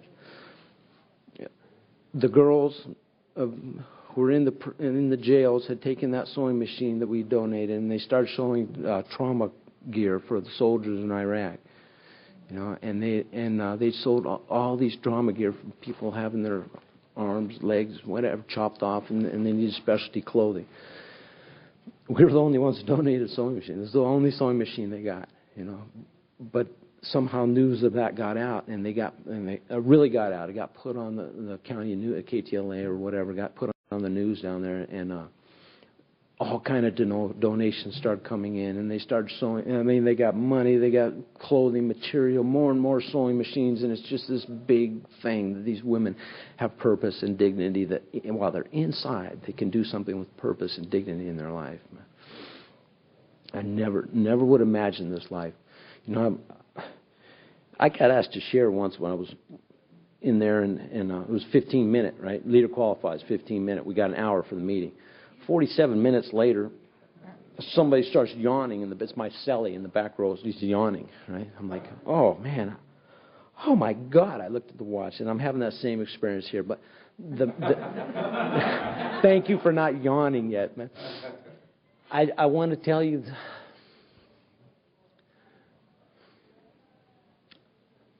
The girls who were in the jails had taken that sewing machine that we donated, and they started showing trauma gear for the soldiers in Iraq. And they sold all these trauma gear for people having their arms, legs, whatever, chopped off, and they needed specialty clothing. We were the only ones who donated a sewing machine. It was the only sewing machine they got, But somehow news of that got out, and they really got out. It got put on the county news, KTLA or whatever, got put on the news down there, and all kind of donations started coming in, and they started sewing. I mean, they got money, they got clothing material, more and more sewing machines, and it's just this big thing that these women have purpose and dignity, that while they're inside, they can do something with purpose and dignity in their life. I never would imagine this life. You know, I got asked to share once when I was in there, and it was 15-minute, right? Leader qualifies 15-minute. We got an hour for the meeting. 47 minutes later, somebody starts yawning, and it's my cellie in the back row. He's yawning, right? I'm like, oh, man. Oh, my God. I looked at the watch, and I'm having that same experience here. But thank you for not yawning yet, man. I want to tell you,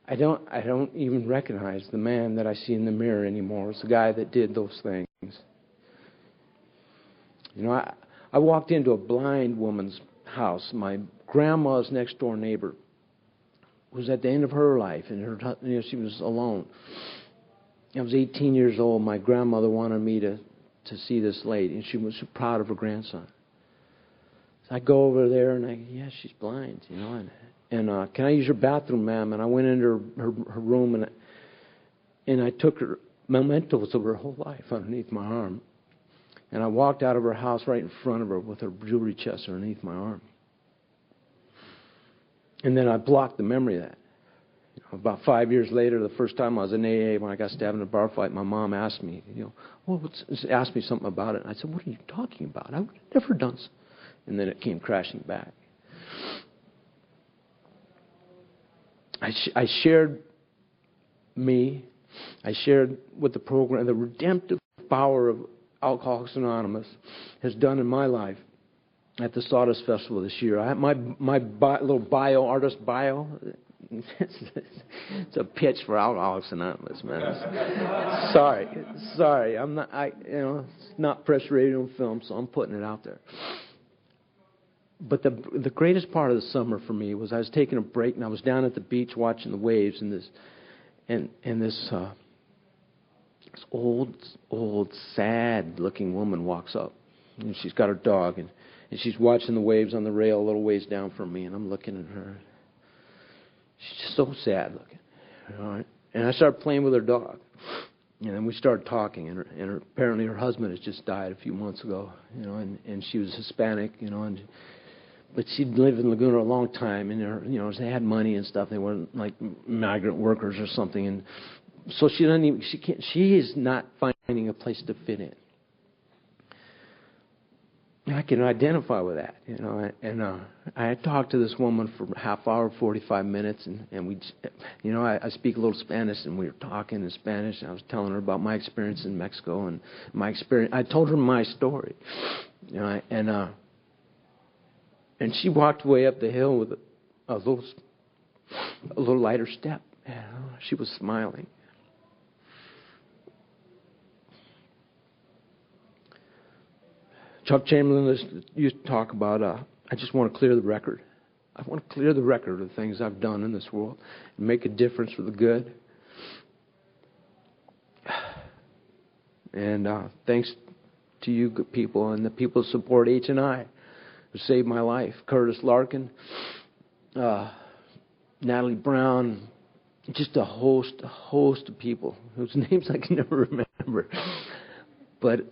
I don't even recognize the man that I see in the mirror anymore. It's the guy that did those things. You know, I walked into a blind woman's house. My grandma's next door neighbor was at the end of her life, and she was alone. I was 18 years old. My grandmother wanted me to see this lady, and she was so proud of her grandson. So I go over there, and yeah, she's blind, you know, and can I use your bathroom, ma'am? And I went into her room, and I took her mementos of her whole life underneath my arm. And I walked out of her house right in front of her with her jewelry chest underneath my arm. And then I blocked the memory of that. You know, about 5 years later, the first time I was in AA, when I got stabbed in a bar fight, my mom asked me, asked me something about it. And I said, what are you talking about? I would have never done so. And then it came crashing back. I shared what the program, the redemptive power of Alcoholics Anonymous has done in my life at the Sawdust Festival this year. I had my little bio, artist bio. It's a pitch for Alcoholics Anonymous, man. Sorry. I'm not. It's not press, radio, and film, so I'm putting it out there. But the greatest part of the summer for me was I was taking a break, and I was down at the beach watching the waves, and this old, sad-looking woman walks up, and she's got her dog, and she's watching the waves on the rail a little ways down from me, and I'm looking at her. She's just so sad-looking, you know? And I started playing with her dog, and then we started talking, and apparently her husband has just died a few months ago, you know, and she was Hispanic, you know, but she'd lived in Laguna a long time, and they had money and stuff. They weren't like migrant workers or something, and so she is not finding a place to fit in. I can identify with that, you know. And I talked to this woman for a half hour, 45 minutes, and we, you know, I speak a little Spanish, and we were talking in Spanish. And I was telling her about my experience in Mexico and my experience. I told her my story, you know, and she walked way up the hill with a little lighter step. You know, she was smiling. Chuck Chamberlain used to talk about, I just want to clear the record. I want to clear the record of the things I've done in this world and make a difference for the good. And thanks to you good people and the people who support H&I who saved my life. Curtis Larkin, Natalie Brown, just a host of people whose names I can never remember. But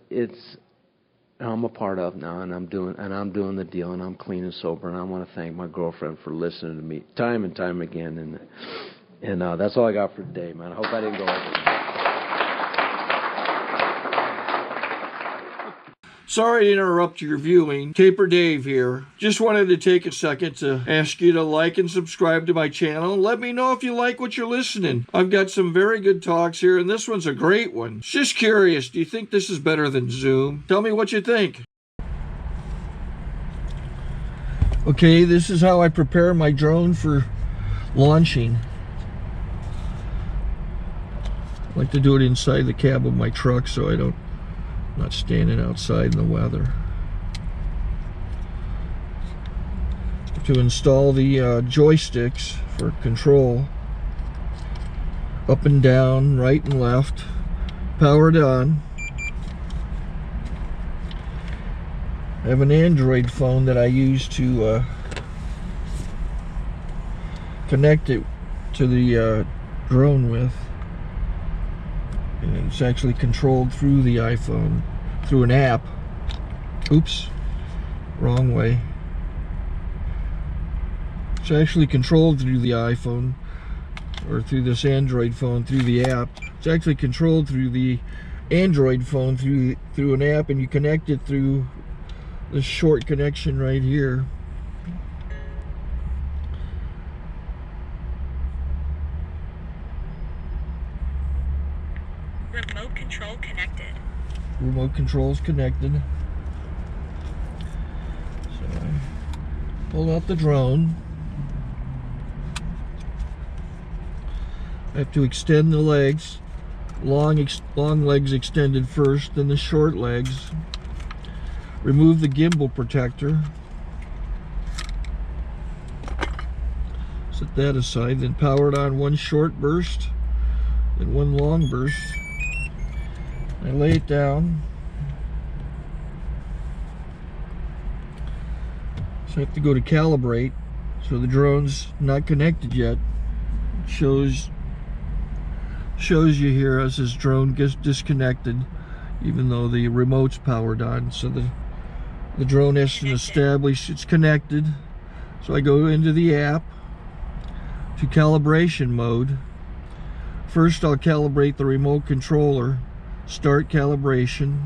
I'm a part of now, and I'm doing the deal, and I'm clean and sober, and I want to thank my girlfriend for listening to me time and time again, and that's all I got for today, man. I hope I didn't go over. Sorry to interrupt your viewing. Taper Dave here. Just wanted to take a second to ask you to like and subscribe to my channel. Let me know if you like what you're listening. I've got some very good talks here, and this one's a great one. Just curious, do you think this is better than Zoom? Tell me what you think. Okay, this is how I prepare my drone for launching. I like to do it inside the cab of my truck so I'm not standing outside in the weather. To install the joysticks for control, up and down, right and left, powered on. I have an Android phone that I use to connect it to the drone with. And it's actually controlled through the iPhone, through an app. Oops, wrong way. It's actually controlled through the iPhone, or through this Android phone, through the app. It's actually controlled through the Android phone through an app, and you connect it through this short connection right here. Remote control connected. Remote control's connected. So I pull out the drone. I have to extend the legs. Long legs extended first, then the short legs. Remove the gimbal protector. Set that aside, then power it on one short burst, then one long burst. I lay it down. So I have to go to calibrate. So the drone's not connected yet. It shows you here as this drone gets disconnected, even though the remote's powered on. So the drone has to establish it's connected. So I go into the app to calibration mode. First I'll calibrate the remote controller. Start calibration.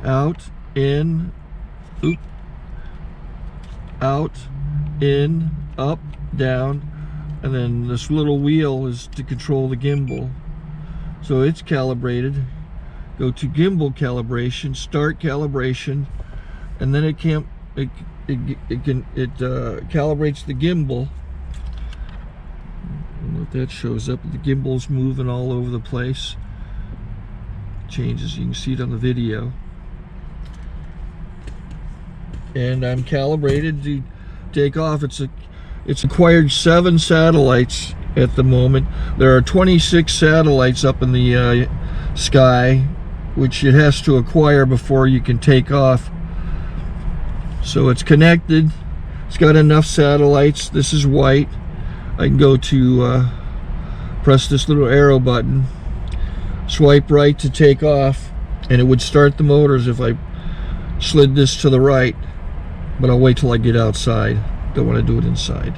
Out, in, oop, out, in, up, down, and then this little wheel is to control the gimbal. So it's calibrated. Go to gimbal calibration, start calibration, and then it calibrates the gimbal. I don't know if that shows up. The gimbal's moving all over the place. Changes, you can see it on the video. And I'm calibrated to take off. It's acquired 7 satellites at the moment. There are 26 satellites up in the sky, which it has to acquire before you can take off. So it's connected. It's got enough satellites. This is white. I can go to press this little arrow button, swipe right to take off, and it would start the motors if I slid this to the right. But I'll wait till I get outside. Don't want to do it inside.